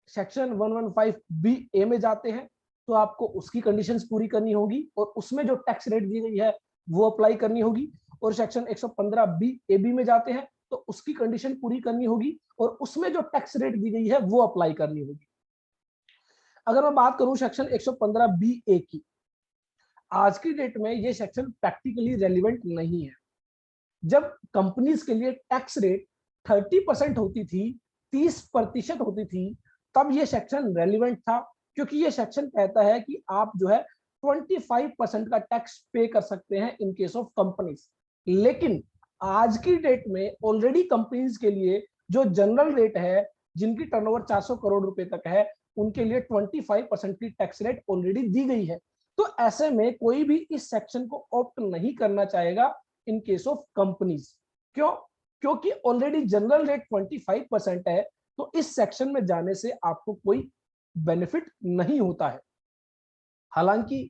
सेक्शन 115 बी ए में जाते हैं तो आपको उसकी कंडीशंस पूरी करनी होगी और उसमें जो टैक्स रेट दी गई है वो अप्लाई करनी होगी। और सेक्शन 115 बी ए बी में जाते हैं तो उसकी कंडीशन पूरी करनी होगी और उसमें जो टैक्स रेट दी गई है वो अप्लाई करनी होगी। अगर मैं बात करूं सेक्शन 115 बी ए की, आज की डेट में ये सेक्शन प्रैक्टिकली रेलिवेंट नहीं है। जब कंपनीज के लिए टैक्स रेट 30% होती थी, 30% होती थी, तब ये सेक्शन रेलिवेंट था, क्योंकि ये सेक्शन कहता है कि आप जो है 25% का टैक्स पे कर सकते हैं इन केस ऑफ कंपनीज। लेकिन आज की डेट में ऑलरेडी कंपनीज के लिए जो जनरल रेट है, जिनकी टर्नओवर 400 करोड़ रुपए तक है, उनके लिए 25% की टैक्स रेट ऑलरेडी दी गई है। तो ऐसे में कोई भी इस सेक्शन को ऑप्ट नहीं करना चाहेगा इन केस ऑफ कंपनीज। क्यों? क्योंकि ऑलरेडी जनरल रेट 25% है, तो इस सेक्शन में जाने से आपको कोई बेनिफिट नहीं होता है। हालांकि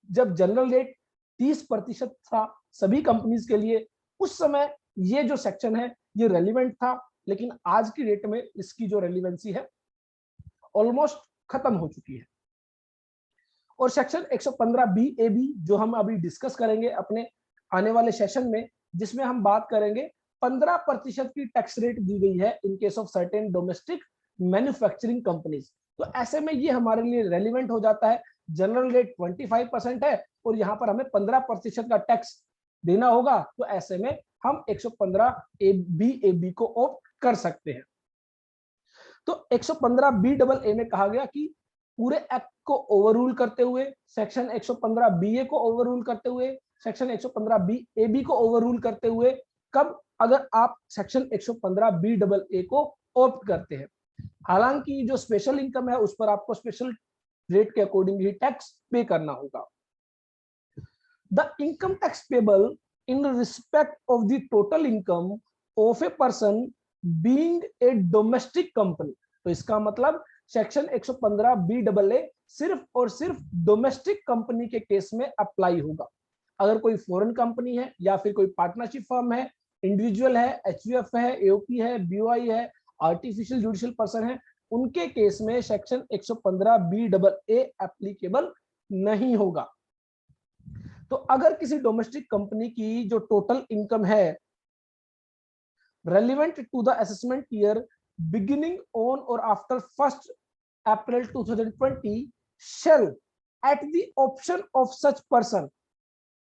जब जनरल रेट 30% था सभी कंपनीज के लिए, उस समय ये जो सेक्शन है ये रेलिवेंट था, लेकिन आज की डेट में इसकी जो रेलिवेंसी है ऑलमोस्ट खत्म हो चुकी है। और सेक्शन 115 बी ए बी जो हम अभी डिस्कस करेंगे अपने आने वाले सेशन में, जिसमें हम बात करेंगे 15% की टैक्स रेट दी गई है इन case of certain domestic manufacturing companies. तो ऐसे में ये हमारे लिए रेलिवेंट हो जाता है। जनरल रेट 25% है और यहाँ पर हमें 15% का टैक्स देना होगा, तो ऐसे में हम 115 बी को ऑप्ट कर सकते हैं। तो 115 बी डबल ए में कहा गया कि पूरे एक्ट को ओवररूल करते हुए, सेक्शन 115 बी ए को ओवररूल करते हुए, सेक्शन 115 बी ए बी को ओवररूल करते हुए, कब? अगर आप सेक्शन 115 बी डबल ए को ऑप्ट करते हैं। हालांकि जो स्पेशल इनकम है उस पर आपको स्पेशल रेट के अकॉर्डिंग ही टैक्स पे करना होगा। The income tax payable in respect of the total income of a person being a domestic company. तो इसका मतलब सेक्शन 115 बी डबल ए सिर्फ और सिर्फ डोमेस्टिक कंपनी के केस में अप्लाई होगा। अगर कोई फॉरेन कंपनी है या फिर कोई पार्टनरशिप फर्म है, इंडिविजुअल है, एचयूएफ है, एओपी है, बीओआई है, आर्टिफिशियल जुडिशियल पर्सन है, उनके केस में section 115 B double A applicable नहीं होगा। तो अगर किसी डोमेस्टिक कंपनी की जो टोटल इनकम है relevant to the assessment year beginning on or after 1st April 2020 shall at the option of such person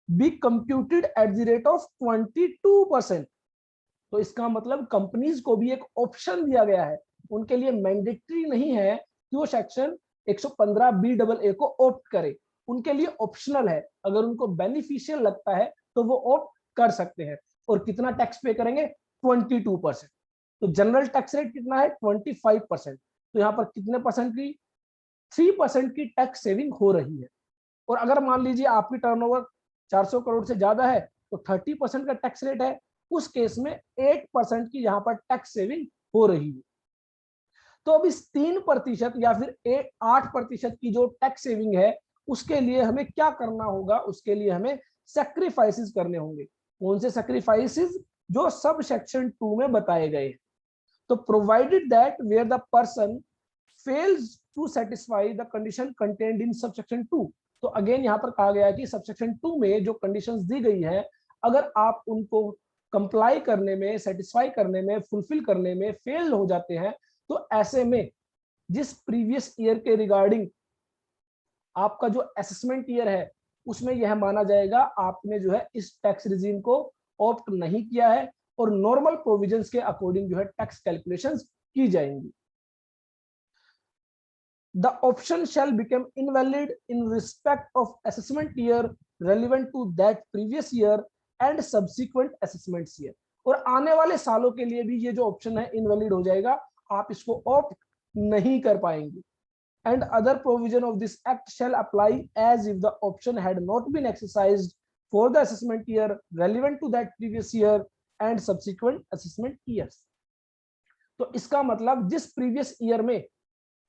be computed at the rate of 22%। तो इसका मतलब कंपनीज को भी एक ऑप्शन दिया गया है, उनके लिए मैंडेटरी नहीं है कि वो सेक्शन 115 बी डबल ए को ऑप्ट करे, उनके लिए ऑप्शनल है। अगर उनको बेनिफिशियल लगता है तो वो ऑप्ट कर सकते हैं। और कितना टैक्स पे करेंगे? 22%। तो जनरल टैक्स रेट कितना है? 25%। तो यहाँ पर कितने परसेंट की? 3% की टैक्स सेविंग हो रही है। और अगर मान लीजिए आपकी टर्नओवर 400 करोड़ से ज्यादा है तो 30% का टैक्स रेट है, उस केस में 8% की यहाँ पर टैक्स सेविंग हो रही है। तो अब इस 3% या फिर 8% की जो टैक्स सेविंग है उसके लिए हमें क्या करना होगा? उसके लिए हमें सैक्रिफाइसेस करने होंगे। कौन से सैक्रिफाइसेस? जो सब सेक्शन 2 में बताए गए। तो provided that where the person fails to satisfy the condition contained in subsection 2। तो अगेन यहाँ पर कहा गया है कि सबसेक्शन 2 में जो कंडीशंस दी गई है, अगर आप उनको कंप्लाई करने में, सेटिस्फाई करने में, फुलफिल करने में फेल हो जाते हैं, तो ऐसे में जिस प्रीवियस ईयर के रिगार्डिंग आपका जो असेसमेंट ईयर है उसमें यह माना जाएगा आपने जो है इस टैक्स रिजीम को ऑप्ट नहीं किया है, और नॉर्मल प्रोविजंस के अकॉर्डिंग जो है टैक्स कैलकुलेशंस की जाएंगी। The option shall become invalid in respect of assessment year relevant to that previous year and subsequent assessments year। और आने वाले सालों के लिए भी ये जो ऑप्शन है इनवैलिड हो जाएगा, आप इसको ऑप्ट नहीं कर पाएंगे। And other provision of this act shall apply as if the option had not been exercised for the assessment year relevant to that previous year and subsequent assessment years। तो इसका मतलब जिस प्रीवियस ईयर में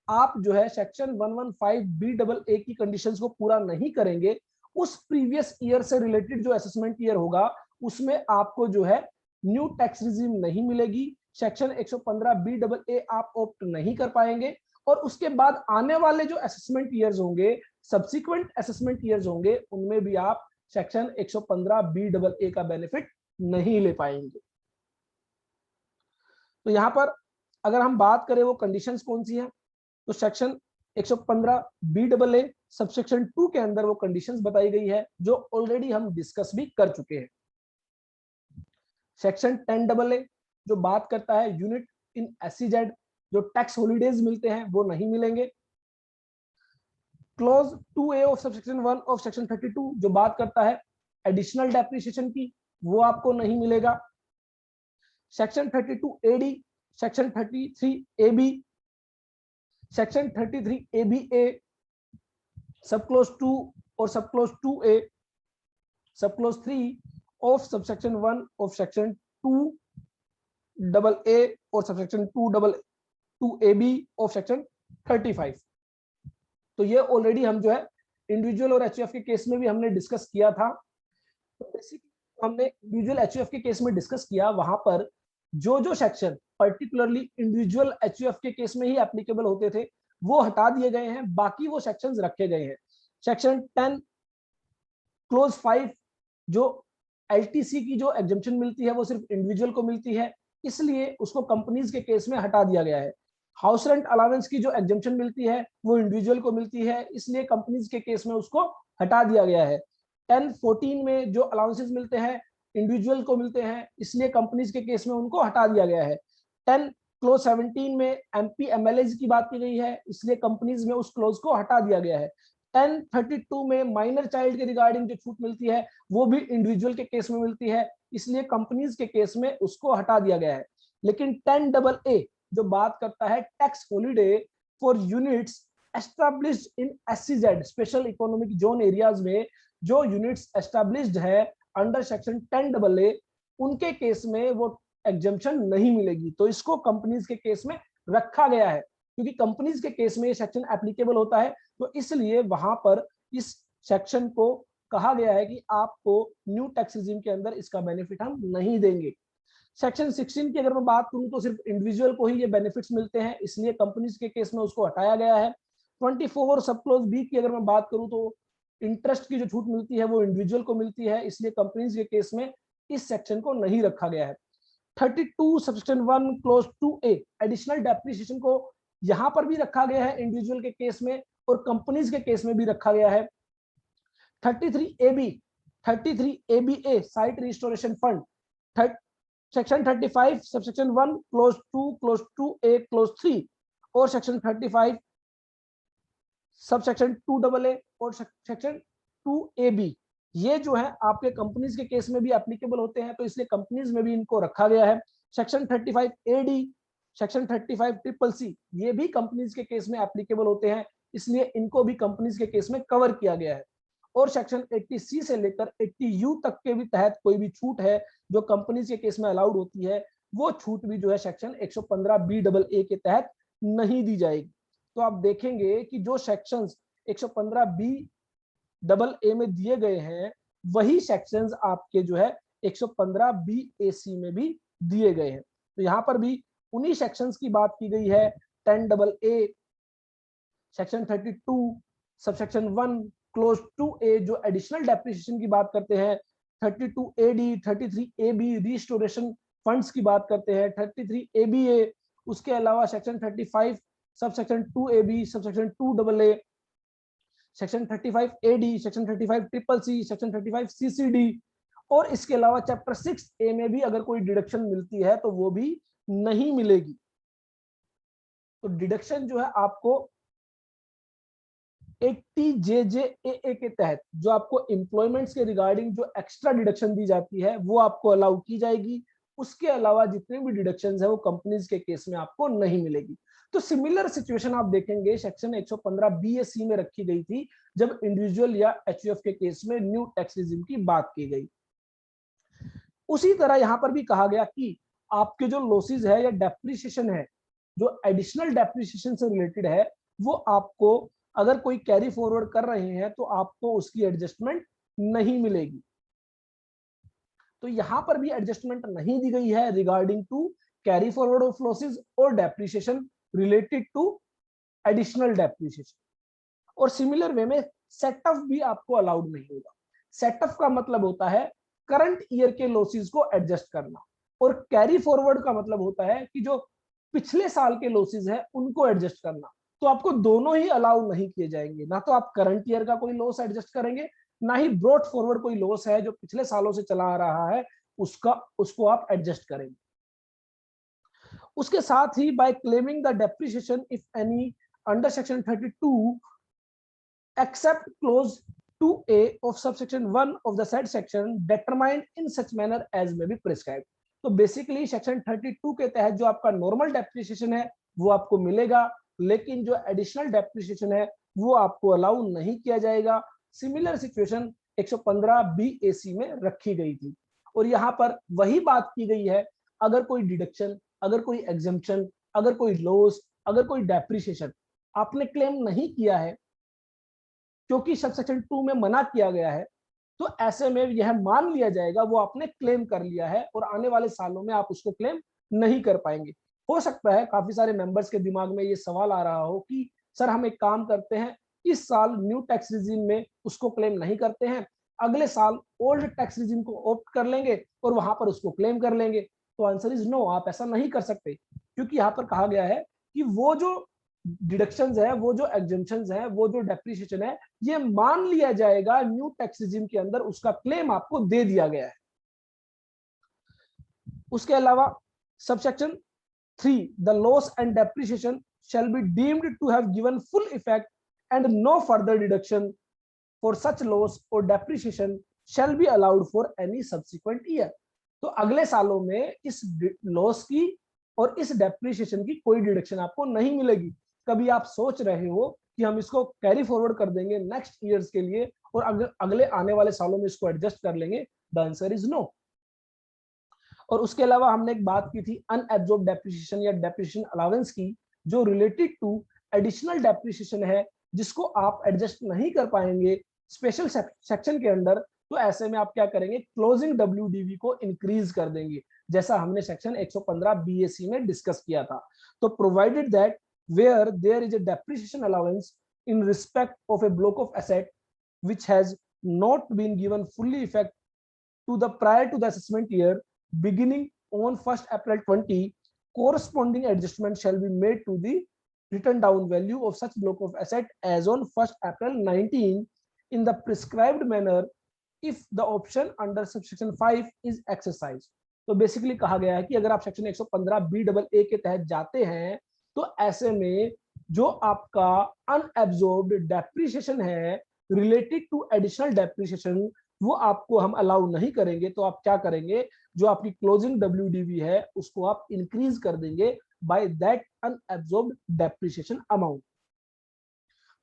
आप जो है section 115 B double ए की conditions को पूरा नहीं करेंगे, उस प्रीवियस ईयर से रिलेटेड जो असेसमेंट ईयर होगा उसमें आपको जो है न्यू टैक्स रिजीम नहीं मिलेगी, सेक्शन 115 बी डबल ए आप ऑप्ट नहीं कर पाएंगे, और उसके बाद आने वाले जो असेसमेंट ईयर्स होंगे, सब्सिक्वेंट असेसमेंट ईयर्स होंगे, उनमें भी आप सेक्शन 115 बी डबल ए का बेनिफिट नहीं ले पाएंगे। तो यहाँ पर अगर हम बात करें वो कंडीशंस कौन सी हैं, तो section 115 B double A subsection 2 के अंदर वो कंडीशंस बताई गई है जो ऑलरेडी हम डिस्कस भी कर चुके हैं। सेक्शन 10AA जो बात करता है यूनिट इन एसईजेड, जो टैक्स हॉलीडेज मिलते हैं वो नहीं मिलेंगे। Close 2A of subsection 1 of section 32 जो बात करता है एडिशनल डेप्रिसिएशन की, वो आपको नहीं मिलेगा। Section 32AD, section 33AB, section 33ABA, सब क्लोज 2 और सब क्लोज 2A, सब close 3 of subsection 1 of section 2AA और सबसेक्शन 2AB ऑफ सेक्शन 35। तो ये ऑलरेडी हम जो है इंडिविजुअल और एचयूएफ के केस में भी हमने डिस्कस किया था। तो बेसिकली हमने इंडिविजुअल एचयूएफ के केस में डिस्कस किया, वहां पर जो जो सेक्शन पर्टिकुलरली इंडिविजुअल एचयूएफ के केस में ही एप्लीकेबल होते थे वो हटा दिए गए हैं, बाकी वो सेक्शंस रखे गए हैं। सेक्शन 10 क्लोज 5 जो एलटीसी की जो एग्जम्पशन मिलती है वो सिर्फ इंडिविजुअल को मिलती है, इसलिए उसको कंपनीज के केस में हटा दिया गया है। हाउस रेंट अलाउंस की जो एग्जम्पशन मिलती है वो इंडिविजुअल को मिलती है, इसलिए कंपनीज के केस में उसको हटा दिया गया है। 10-14 में जो अलाउंसेस मिलते हैं इंडिविजुअल को मिलते हैं, इसलिए कंपनीज के केस में उनको हटा दिया गया है। 10 क्लोज 17 में एमपी एमएलएज की बात की गई है, इसलिए कंपनीज में उस क्लोज को हटा दिया गया है। 1032 में माइनर चाइल्ड के रिगार्डिंग जो छूट मिलती है वो भी इंडिविजुअल के केस में मिलती है, इसलिए कंपनीज के केस में उसको हटा दिया गया है। लेकिन 10AA जो बात करता है tax holiday for units established in SEZ special economic zone areas में जो यूनिट्स एस्टैब्लिश्ड है अंडर सेक्शन 10AA, उनके केस में वो एग्जम्पशन नहीं मिलेगी। तो इसको कंपनीज के केस में रखा गया है, क्योंकि कंपनीज के केस में ये सेक्शन एप्लीकेबल होता है, तो इसलिए वहां पर इस सेक्शन को कहा गया है कि आपको न्यू टैक्स रिजीम के अंदर इसका बेनिफिट हम नहीं देंगे। सेक्शन 16 की अगर मैं बात करूं तो सिर्फ इंडिविजुअल को ही ये बेनिफिट्स मिलते हैं, इसलिए कंपनीज के केस में उसको हटाया गया है। 24 सब क्लोज बी की अगर मैं बात करूं तो इंटरेस्ट की जो छूट मिलती है वो इंडिविजुअल को मिलती है, इसलिए कंपनीज के केस में इस सेक्शन को नहीं रखा गया है। 32 subsection 1 close 2A additional depreciation को यहां पर भी रखा गया है इंडिविजुअल के केस में और कंपनीज के केस में भी रखा गया है। 33AB 33ABA site restoration fund, section 35 subsection 1 close 2 close 2A close 3 और सेक्शन 35 सबसेक्शन 2AA और सेक्शन 2AB, ये जो है आपके कंपनीज के केस में भी एप्लीकेबल होते हैं, तो इसलिए कंपनीज में भी इनको रखा गया है। सेक्शन 35AD, सेक्शन 35CCC ये भी कंपनीज के केस में एप्लीकेबल होते हैं, इसलिए इनको भी कंपनीज के केस में कवर किया गया है। और सेक्शन 80C से लेकर 80U तक के भी तहत कोई भी छूट है जो कंपनीज के केस में अलाउड होती है, वो छूट भी जो है सेक्शन 115BAA के तहत नहीं दी जाएगी। तो आप देखेंगे कि जो सेक्शंस 115BAA में दिए गए हैं वही सेक्शंस आपके जो है 115BAC में भी दिए गए हैं। तो यहाँ पर भी उन्हीं सेक्शंस की बात की गई है। 10AA, section 32 subsection 1 close 2A जो एडिशनल डेप्रिसिएशन की बात करते हैं, 32AD 33AB रिस्टोरेशन फंड्स की बात करते हैं, 33ABA, उसके अलावा section 35 subsection 2AB subsection 2AA, section 35AD, section 35CCC, section 35CCD, और इसके अलावा चैप्टर 6A में भी अगर कोई डिडक्शन मिलती है तो वो भी नहीं मिलेगी। तो डिडक्शन जो है आपको 80JJAA के तहत जो आपको एम्प्लॉयमेंट्स के रिगार्डिंग जो एक्स्ट्रा डिडक्शन दी जाती है वो आपको अलाउ की जाएगी। उसके अलावा जितने भी डिडक्शंस है वो कंपनीज के केस में आपको नहीं मिलेगी। तो सिमिलर सिचुएशन आप देखेंगे सेक्शन 115BAC में रखी गई थी जब इंडिविजुअल या एचयूएफ के केस में न्यू टैक्स रिजीम की बात की गई। उसी तरह यहां पर भी कहा गया कि आपके जो लॉसेज है या डेप्रिसिएशन है जो एडिशनल डेप्रिसिएशन से रिलेटेड है वो आपको अगर कोई कैरी फॉरवर्ड कर रहे हैं तो आपको उसकी एडजस्टमेंट नहीं मिलेगी। तो यहां पर भी एडजस्टमेंट नहीं दी गई है regarding to carry forward of losses और depreciation related to additional depreciation. और सिमिलर वे में सेट ऑफ भी आपको अलाउड नहीं होगा। सेट ऑफ का मतलब होता है करंट ईयर के लॉसेज को एडजस्ट करना, और कैरी फॉरवर्ड का मतलब होता है कि जो पिछले साल के लॉसेज है उनको एडजस्ट करना। तो आपको दोनों ही अलाउ नहीं किए जाएंगे, ना तो आप करंट ईयर का कोई लॉस एडजस्ट करेंगे, ना ही ब्रॉट फॉरवर्ड कोई लॉस है जो पिछले सालों से चला आ रहा है उसको आप एडजस्ट करेंगे। उसके साथ ही by claiming the depreciation if any under section 32 except clause 2A of subsection 1 of the said section determined in such manner as may be prescribed। तो बेसिकली सेक्शन 32 के तहत जो आपका नॉर्मल डेप्रिसिएशन है वो आपको मिलेगा, लेकिन जो एडिशनल डेप्रिसिएशन है वो आपको अलाउ नहीं किया जाएगा। सिमिलर सिचुएशन 115 BAC में रखी गई थी और यहाँ पर वही बात की गई है, अगर कोई डिडक्शन, अगर कोई एग्जम्पशन, अगर कोई लॉस, अगर कोई डेप्रिसिएशन आपने क्लेम नहीं किया है क्योंकि सबसेक्शन 2 में मना किया गया है, तो ऐसे में यह मान लिया जाएगा वो आपने क्लेम कर लिया है और आने वाले सालों में आप उसको क्लेम नहीं कर पाएंगे। हो सकता है काफी सारे मेंबर्स के दिमाग में ये सवाल आ रहा हो कि सर हम एक काम करते हैं, इस साल न्यू टैक्स रिजीम में उसको क्लेम नहीं करते हैं, अगले साल ओल्ड टैक्स रिजीम को ऑप्ट कर लेंगे और वहां पर उसको क्लेम कर लेंगे। तो आंसर इज नो, आप ऐसा नहीं कर सकते, क्योंकि यहाँ पर कहा गया है कि वो जो डिडक्शंस है, वो जो एग्जम्पशंस है, वो जो डेप्रिसिएशन है, ये मान लिया जाएगा न्यू टैक्स रिजीम के अंदर, उसका क्लेम आपको दे दिया गया है। उसके अलावा subsection 3 the loss and depreciation shall be deemed to have given full effect and no further deduction for such loss or depreciation shall be allowed for any subsequent year। तो अगले सालों में इस लॉस की और इस डेप्रिसिएशन की कोई डिडक्शन आपको नहीं मिलेगी। कभी आप सोच रहे हो कि हम इसको कैरी फॉरवर्ड कर देंगे नेक्स्ट ईयर्स के लिए और अगले आने वाले सालों में इसको एडजस्ट कर लेंगे, द आंसर इज नो। और उसके अलावा हमने एक बात की थी अनएब्जॉर्ब डेप्रिसिएशन या डेप्रिसिएशन अलाउंस की, जो रिलेटेड टू एडिशनल डेप्रिसिएशन है जिसको आप एडजस्ट नहीं कर पाएंगे स्पेशल सेक्शन के अंदर, तो ऐसे में आप क्या करेंगे, क्लोजिंग WDV को इंक्रीज कर देंगे, जैसा हमने सेक्शन 115 BAC में डिस्कस किया था। तो provided that where there is a depreciation allowance in respect of a block of asset which has not been given fully effect to the prior to the assessment year beginning on 1st April 20, corresponding adjustment shall be made to the written down value of such block of asset as on 1st April 19 in the prescribed manner if the option under subsection 5 is exercised। तो basically कहा गया है कि अगर आप section 115 BAA के तहत जाते हैं तो ऐसे में जो आपका अनएब्जॉर्ब्ड डेप्रिसिएशन है रिलेटेड टू एडिशनल डेप्रिसिएशन वो आपको हम अलाउ नहीं करेंगे। तो आप क्या करेंगे, जो आपकी क्लोजिंग WDV है उसको आप इंक्रीज कर देंगे by that unabsorbed depreciation amount.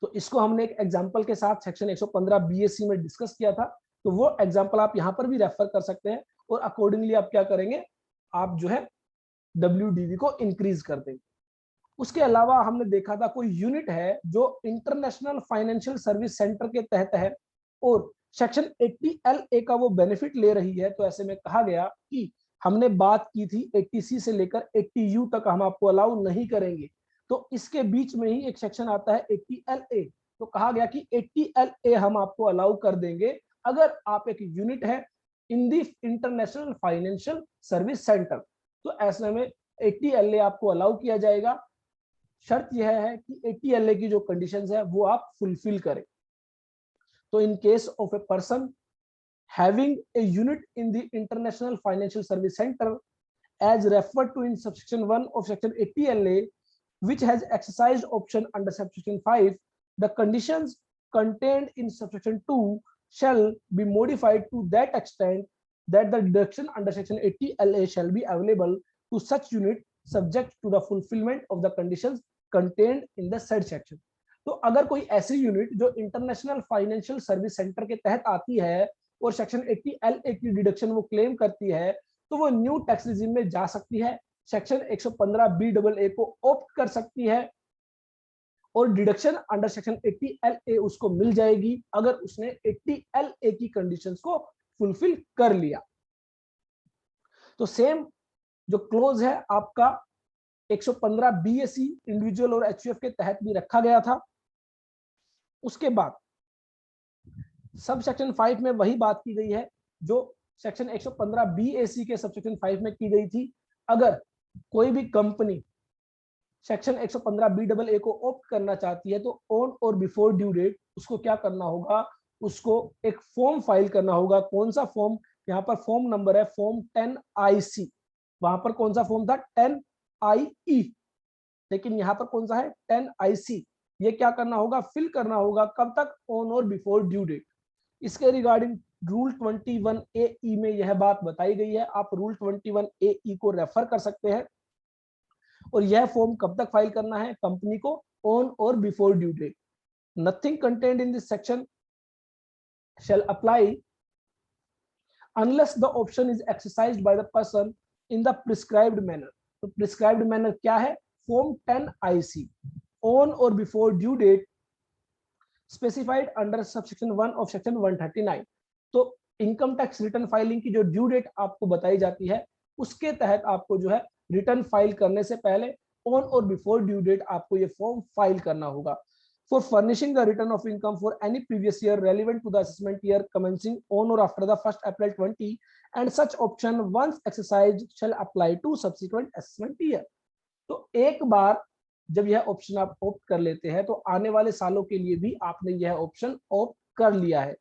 तो इसको हमने एक एग्जांपल के साथ सेक्शन 115 BAC में डिस्कस किया था, तो वो एग्जांपल आप यहां पर भी रेफर कर सकते हैं और अकॉर्डिंगली आप क्या करेंगे, आप जो है WDV को इंक्रीज कर देंगे। उसके अलावा हमने देखा था कोई यूनिट है जो इंटरनेशनल फाइनेंशियल सर्विस सेंटर के तहत है और सेक्शन 80LA का वो बेनिफिट ले रही है, तो ऐसे में कहा गया कि हमने बात की थी 80C से लेकर 80U तक हम आपको अलाउ नहीं करेंगे, तो इसके बीच में ही एक सेक्शन आता है 80LA। तो कहा गया कि 80LA हम आपको अलाउ कर देंगे अगर आप एक यूनिट है इन दी इंटरनेशनल फाइनेंशियल सर्विस सेंटर, तो ऐसे में 80LA आपको अलाउ किया जाएगा। शर्त यह है कि 80LA की जो कंडीशंस है वो आप फुलफिल करें। So in case of a person having a unit in the International Financial Service Center as referred to in subsection 1 of section 80LA, which has exercised option under subsection 5, the conditions contained in subsection 2 shall be modified to that extent that the deduction under section 80LA shall be available to such unit subject to the fulfillment of the conditions contained in the said section। तो अगर कोई ऐसी unit जो international financial service centre के तहत आती है और सेक्शन 80LA की डिडक्शन वो क्लेम करती है, तो वो न्यू टैक्स रिजीम में जा सकती है, सेक्शन 115 BAA को ऑप्ट कर सकती है और डिडक्शन अंडर सेक्शन 80LA उसको मिल जाएगी अगर उसने 80LA की कंडीशंस को फुलफिल कर लिया। तो सेम जो क्लोज है आपका 115 BAC इंडिविजुअल और HUF के तहत भी रखा गया था। उसके बाद सब सेक्शन 5 में वही बात की गई है जो सेक्शन 115 BAC के सब सेक्शन 5 में की गई थी। अगर कोई भी कंपनी सेक्शन 115 BAA को ऑप्ट करना चाहती है तो ऑन और बिफोर ड्यू डेट उसको क्या करना होगा, उसको एक फॉर्म फाइल करना होगा। कौन सा फॉर्म, यहाँ पर फॉर्म नंबर है फॉर्म 10IC, वहां पर कौन सा फॉर्म था 10IE, लेकिन यहाँ पर कौन सा है 10IC। ये क्या करना होगा, फिल करना होगा कब तक, ऑन और बिफोर ड्यू डेट। इसके रिगार्डिंग रूल 21AE में यह बात बताई गई है, आप रूल 21AE को रेफर कर सकते हैं। और यह फॉर्म कब तक फाइल करना है कंपनी को, ऑन और before due date. Nothing content in this section shall apply unless the option is exercised by the person in the prescribed manner। तो prescribed manner क्या है, form 10IC on or before due date specified under subsection 1 of section 139। तो income tax return filing की जो due date आपको बताई जाती है, उसके तहत आपको जो है रिटर्न फाइल करने से पहले ऑन और बिफोर ड्यू डेट आपको ये फॉर्म फाइल करना होगा। For furnishing the return of income for any previous year relevant to the assessment year commencing on or after the 1st April 20, and such option once exercised shall apply to subsequent assessment year। तो एक बार जब यह option आप opt कर लेते हैं तो आने वाले सालों के लिए भी आपने यह ऑप्शन ऑप्ट कर लिया है।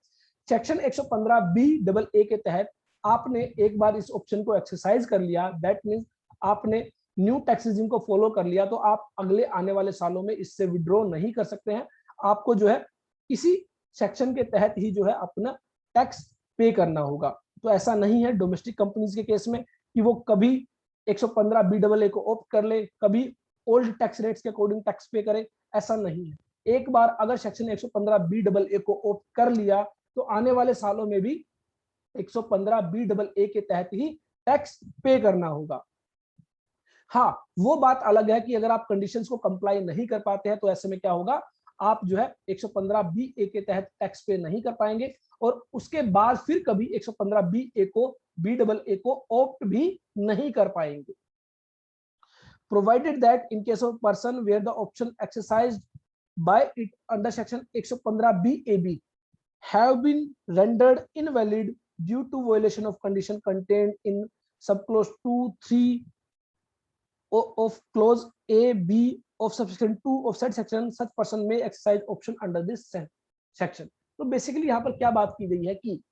सेक्शन 115B AA के तहत आपने एक बार इस ऑप्शन को एक्सरसाइज कर लिया, दैट मींस आपने न्यू टैक्स रिजिम को फॉलो कर लिया, तो आप अगले आने वाले सालों में इससे विड्रॉ नहीं कर सकते हैं। आपको जो है इसी सेक्शन के तहत ही जो है अपना टैक्स पे करना होगा। तो ऐसा नहीं है डोमेस्टिक कंपनीज के केस में कि वो कभी 115BAA को ऑप्ट कर ले, कभी ओल्ड टैक्स रेट्स के अकॉर्डिंग टैक्स पे करे, ऐसा नहीं है। एक बार अगर सेक्शन 115BAA को ऑप्ट कर लिया तो आने वाले सालों में भी 115BAA के तहत ही टैक्स पे करना होगा। हाँ, वो बात अलग है कि अगर आप कंडीशंस को कंप्लाई नहीं कर पाते हैं तो ऐसे में क्या होगा, आप जो है 115BA के तहत टैक्स पे नहीं कर पाएंगे और उसके बाद फिर कभी 115BA को ऑप्ट भी नहीं कर पाएंगे। Provided that in case of person where the option exercised by it under section 115BAB have been rendered invalid due to violation of condition contained in subclause 2(3) of clause A, B of subsection 2 of said section, such person may exercise option under this section। तो basically यहाँ पर क्या बात की गई है कि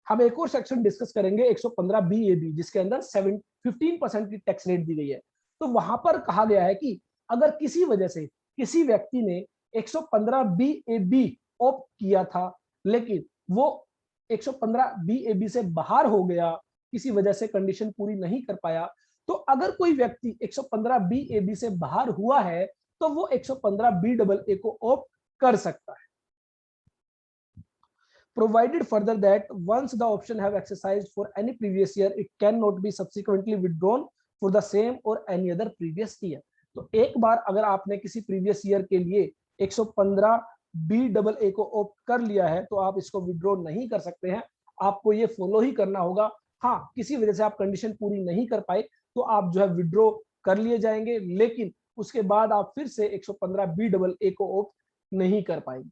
हम एक और सेक्शन डिस्कस करेंगे 115BAB, जिसके अंदर 15% की टैक्स रेट दी गई है। तो वहां पर कहा गया है कि अगर किसी वजह से किसी व्यक्ति ने 115BAB ऑप्ट किया था लेकिन वो 115BAB से बाहर हो गया, किसी वजह से कंडीशन पूरी नहीं कर पाया, तो अगर कोई व्यक्ति 115BAB से बाहर हुआ है तो वो 115BAA को ऑप्ट कर सकता है। Provided further that once the option have exercised for any previous year, it cannot be subsequently withdrawn for the same or any other previous year। तो एक बार अगर आपने किसी प्रीवियस ईयर के लिए 115BAA को ऑप्ट कर लिया है तो आप इसको विड्रॉ नहीं कर सकते हैं, आपको ये फॉलो ही करना होगा। हाँ, किसी वजह से आप कंडीशन पूरी नहीं कर पाए तो आप जो है विड्रॉ कर लिए जाएंगे, लेकिन उसके बाद आप फिर से 115BAA को ऑप्ट नहीं कर पाएंगे।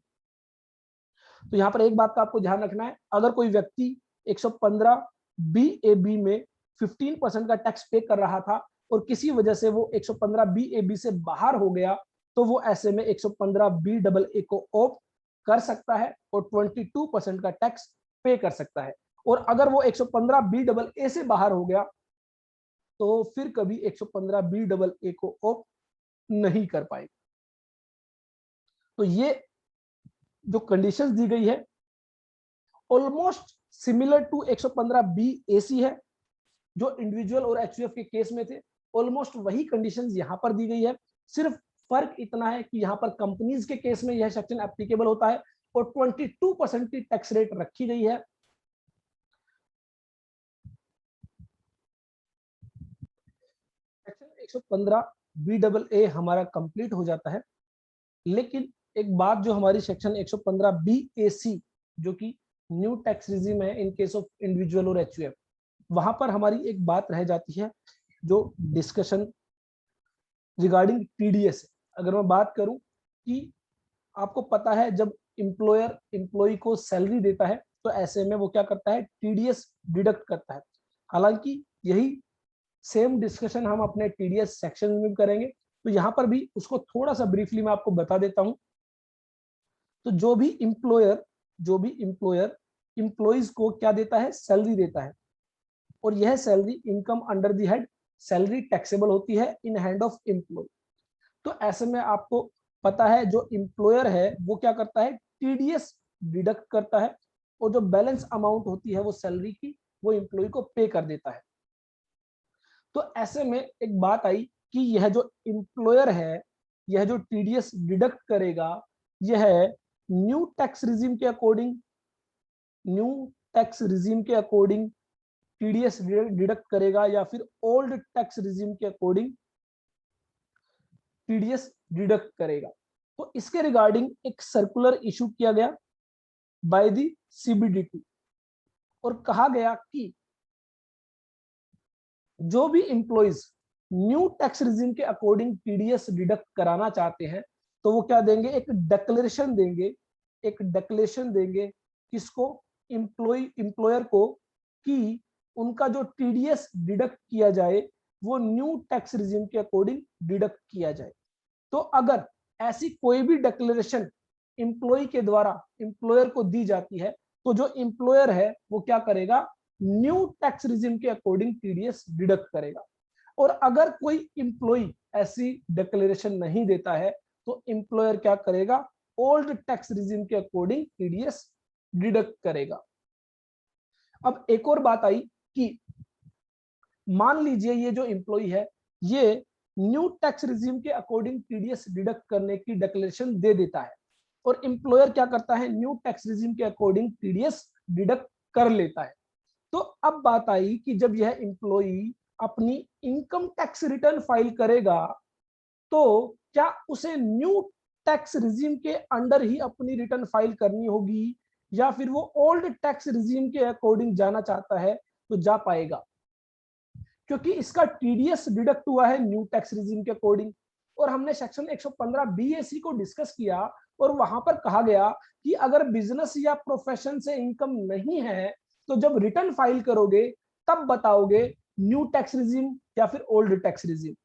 तो यहाँ पर एक बात का आपको ध्यान रखना है, अगर कोई व्यक्ति 115BAB में 15% का टैक्स पे कर रहा था और किसी वजह से वो 115BAB से बाहर हो गया तो वो ऐसे में 115BAA को ऑप्ट कर सकता है और 22% का टैक्स पे कर सकता है। और अगर वो 115BAA से बाहर हो गया तो फिर कभी 115BAA को ऑप्ट नहीं कर पाएगा। तो ये जो कंडीशंस दी गई है ऑलमोस्ट सिमिलर टू 115BAC है, जो इंडिविजुअल और एचयूएफ के केस में थे, ऑलमोस्ट वही कंडीशंस यहां पर दी गई है। सिर्फ फर्क इतना है कि यहां पर कंपनीज के केस में यह सेक्शन एप्लीकेबल होता है और 22% की टैक्स रेट रखी गई है। सेक्शन 115BAA हमारा कंप्लीट हो जाता है, लेकिन एक बात जो हमारी सेक्शन 115BAC जो कि न्यू टैक्स रिजिम है इन case of individual or HUF, वहां पर हमारी एक बात रह जाती है जो डिस्कशन रिगार्डिंग टीडीएस। अगर मैं बात करूं कि आपको पता है जब एम्प्लॉयर एम्प्लॉय को सैलरी देता है तो ऐसे में वो क्या करता है, टीडीएस डिडक्ट करता है। हालांकि यही सेम डिस्कशन हम अपने टीडीएस सेक्शन में करेंगे, तो यहाँ पर भी उसको थोड़ा सा ब्रीफली मैं आपको बता देता हूं। तो जो भी इम्प्लॉयर एम्प्लॉइज को क्या देता है, सैलरी देता है, और यह salary income under the head salary taxable होती है इन हैंड ऑफ एम्प्लॉय। तो ऐसे में आपको पता है जो एम्प्लॉयर है वो क्या करता है, टीडीएस डिडक्ट करता है और जो बैलेंस अमाउंट होती है वो सैलरी की वो एम्प्लॉय को पे कर देता है। तो ऐसे में एक बात आई कि यह जो एम्प्लॉयर है, यह जो टीडीएस डिडक्ट करेगा, यह न्यू टैक्स रिजीम के अकॉर्डिंग टीडीएस डिडक्ट करेगा या फिर ओल्ड टैक्स रिजीम के अकॉर्डिंग टीडीएस डिडक्ट करेगा। तो इसके रिगार्डिंग एक सर्कुलर इशू किया गया बाय द सीबीडीटी और कहा गया कि जो भी एम्प्लॉइज न्यू टैक्स रिजीम के अकॉर्डिंग टीडीएस डिडक्ट कराना चाहते हैं तो वो क्या देंगे, एक डिक्लेरेशन देंगे किसको, एम्प्लॉयर को, कि उनका जो टीडीएस डिडक्ट किया जाए वो न्यू टैक्स रिजीम के अकॉर्डिंग डिडक्ट किया जाए। तो अगर ऐसी कोई भी डिक्लेरेशन एम्प्लॉय के द्वारा एम्प्लॉयर को दी जाती है तो जो एम्प्लॉयर है वो क्या करेगा, न्यू टैक्स रिजीम के अकॉर्डिंग टीडीएस डिडक्ट करेगा। और अगर कोई एम्प्लॉय ऐसी डिक्लेरेशन नहीं देता है तो एम्प्लॉयर क्या करेगा, ओल्ड टैक्स रिजीम के अकॉर्डिंग टीडीएस डिडक्ट करेगा। अब एक और बात आई कि मान लीजिए ये जो एम्प्लॉय है ये न्यू टैक्स रिजीम के अकॉर्डिंग टीडीएस डिडक्ट करने की डिक्लेरेशन दे देता है और एम्प्लॉयर क्या करता है, न्यू टैक्स रिजीम के अकॉर्डिंग टीडीएस डिडक्ट कर लेता है। तो अब बात आई कि जब यह एम्प्लॉय अपनी इनकम टैक्स रिटर्न फाइल करेगा तो क्या उसे न्यू टैक्स रिजीम के अंडर ही अपनी रिटर्न फाइल करनी होगी या फिर वो ओल्ड टैक्स रिजीम के अकॉर्डिंग जाना चाहता है तो जा पाएगा, क्योंकि इसका टीडीएस डिडक्ट हुआ है न्यू टैक्स रिजीम के अकॉर्डिंग। और हमने सेक्शन 115 बीएसी को डिस्कस किया और वहां पर कहा गया कि अगर बिजनेस या प्रोफेशन से इनकम नहीं है तो जब रिटर्न फाइल करोगे तब बताओगे न्यू टैक्स रिजीम या फिर ओल्ड टैक्स रिजीम।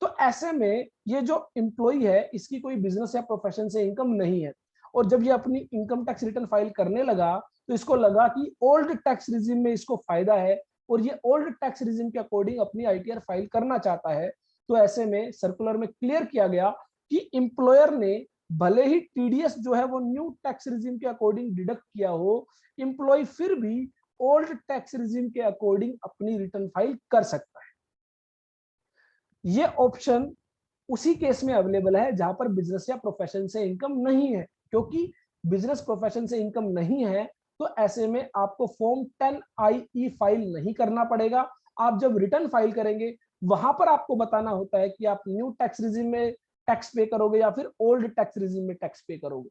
तो ऐसे में ये जो एम्प्लॉय है इसकी कोई बिजनेस या प्रोफेशन से इनकम नहीं है और जब ये अपनी इनकम टैक्स रिटर्न फाइल करने लगा तो इसको लगा कि ओल्ड टैक्स रिजीम में इसको फायदा है और ये ओल्ड टैक्स रिजीम के अकॉर्डिंग अपनी आईटीआर फाइल करना चाहता है। तो ऐसे में सर्कुलर में क्लियर किया गया कि एम्प्लॉयर ने भले ही टीडीएस जो है वो न्यू टैक्स रिजीम के अकॉर्डिंग डिडक्ट किया हो, एम्प्लॉय फिर भी ओल्ड टैक्स रिजीम के अकॉर्डिंग अपनी रिटर्न फाइल कर सकता है। ये ऑप्शन उसी केस में अवेलेबल है जहां पर बिजनेस या प्रोफेशन से इनकम नहीं है, क्योंकि बिजनेस प्रोफेशन से इनकम नहीं है तो ऐसे में आपको फॉर्म 10IE फाइल नहीं करना पड़ेगा। आप जब रिटर्न फाइल करेंगे वहां पर आपको बताना होता है कि आप न्यू टैक्स रिजीम में टैक्स पे करोगे या फिर ओल्ड टैक्स रिजीम में टैक्स पे करोगे।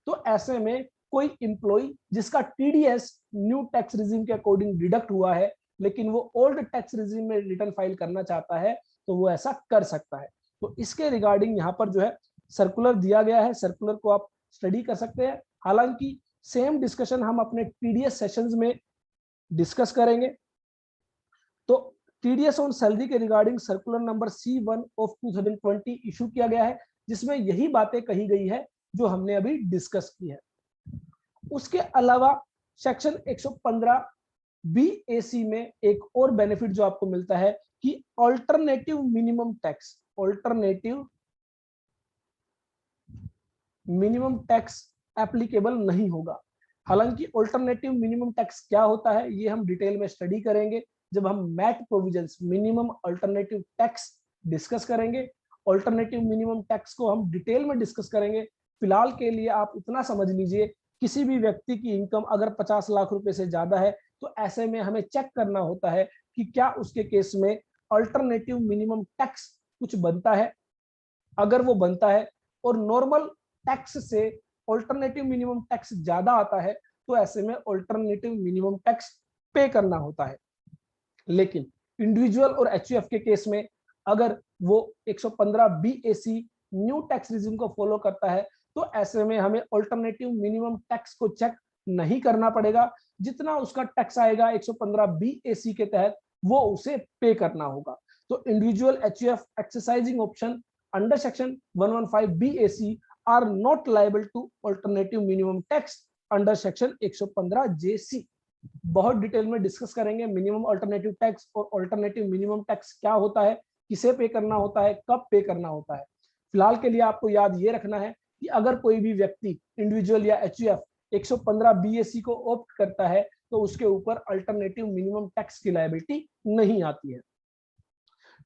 तो ऐसे में कोई एम्प्लॉय जिसका टीडीएस न्यू टैक्स रिजीम के अकॉर्डिंग डिडक्ट हुआ है लेकिन वो ओल्ड टैक्स रिजीम में रिटर्न फाइल करना चाहता है तो वो ऐसा कर सकता है। तो इसके रिगार्डिंग यहाँ पर जो है सर्कुलर दिया गया है, सर्कुलर को आप स्टडी कर सकते हैं। हालांकि सेम डिस्कशन हम अपने टीडीएस सेशंस में डिस्कस करेंगे। तो टीडीएस ऑन सैलरी के regarding circular number C1 of 2020 issue किया गया है जिसमें यही बातें कही गई है जो हमने अभी डिस्कस की है। उसके अलावा सेक्शन 115 BAC में एक और बेनिफिट जो आपको मिलता है कि ऑल्टरनेटिव मिनिमम टैक्स एप्लीकेबल नहीं होगा। हालांकि ऑल्टरनेटिव मिनिमम टैक्स क्या होता है ये हम डिटेल में स्टडी करेंगे जब हम MAT provisions minimum alternative tax discuss करेंगे। ऑल्टरनेटिव मिनिमम टैक्स को हम डिटेल में डिस्कस करेंगे। फिलहाल के लिए आप इतना समझ लीजिए, किसी भी व्यक्ति की इनकम अगर 50 लाख रुपए से ज्यादा है तो ऐसे में हमें चेक करना होता है कि क्या उसके केस में अल्टरनेटिव मिनिमम टैक्स कुछ बनता है। अगर वो बनता है और नॉर्मल टैक्स से अल्टरनेटिव मिनिमम टैक्स ज्यादा आता है तो ऐसे में अल्टरनेटिव मिनिमम टैक्स पे करना होता है। लेकिन इंडिविजुअल और एचयूएफ के केस में अगर वो 115 BAC न्यू टैक्स रिजीम को फॉलो करता है तो ऐसे में हमें अल्टरनेटिव मिनिमम टैक्स को चेक नहीं करना पड़ेगा। जितना उसका टैक्स आएगा 115 BAC के तहत वो उसे पे करना होगा। तो individual HUF exercising option under section 115 BAC are not liable to alternative minimum tax under section 115 JC। बहुत डिटेल में डिस्कस करेंगे मिनिमम अल्टरनेटिव टैक्स और अल्टरनेटिव मिनिमम टैक्स क्या होता है, किसे पे करना होता है, कब पे करना होता है। फिलहाल के लिए आपको याद ये रखना है कि अगर कोई भी व्यक्ति इंडिविजुअल या एचयूएफ 115 बीएससी को ऑप्ट करता है तो उसके ऊपर अल्टरनेटिव मिनिमम टैक्स की लायबिलिटी नहीं आती है।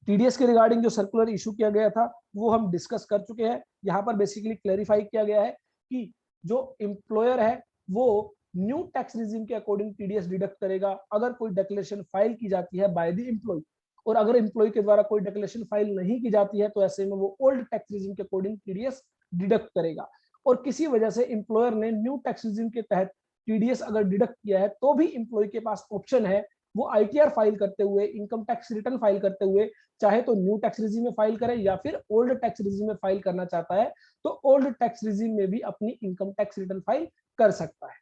टीडीएस के रिगार्डिंग जो सर्कुलर इशू किया गया था वो हम डिस्कस कर चुके हैं। यहाँ पर बेसिकली क्लैरिफाई किया गया है कि जो एम्प्लॉयर है वो न्यू टैक्स रिजीम के अकॉर्डिंग टीडीएस डिडक्ट करेगा अगर कोई डिक्लेरेशन फाइल की जाती है बाय द एम्प्लॉय, और अगर एम्प्लॉय के द्वारा कोई डिक्लेरेशन फाइल नहीं की जाती है तो ऐसे में वो ओल्ड टैक्स रिजीम के अकॉर्डिंग टीडीएस डिडक्ट करेगा। और किसी वजह से एम्प्लॉयर ने न्यू टैक्स रिजीम के तहत टीडीएस अगर डिडक्ट किया है तो भी एम्प्लॉय के पास ऑप्शन है वो आईटीआर फाइल करते हुए, इनकम टैक्स रिटर्न फाइल करते हुए, चाहे तो न्यू टैक्स रिजीम में फाइल करे या फिर ओल्ड टैक्स रिजीम में फाइल करना चाहता है तो ओल्ड टैक्स रिजीम में भी अपनी इनकम टैक्स रिटर्न फाइल कर सकता है।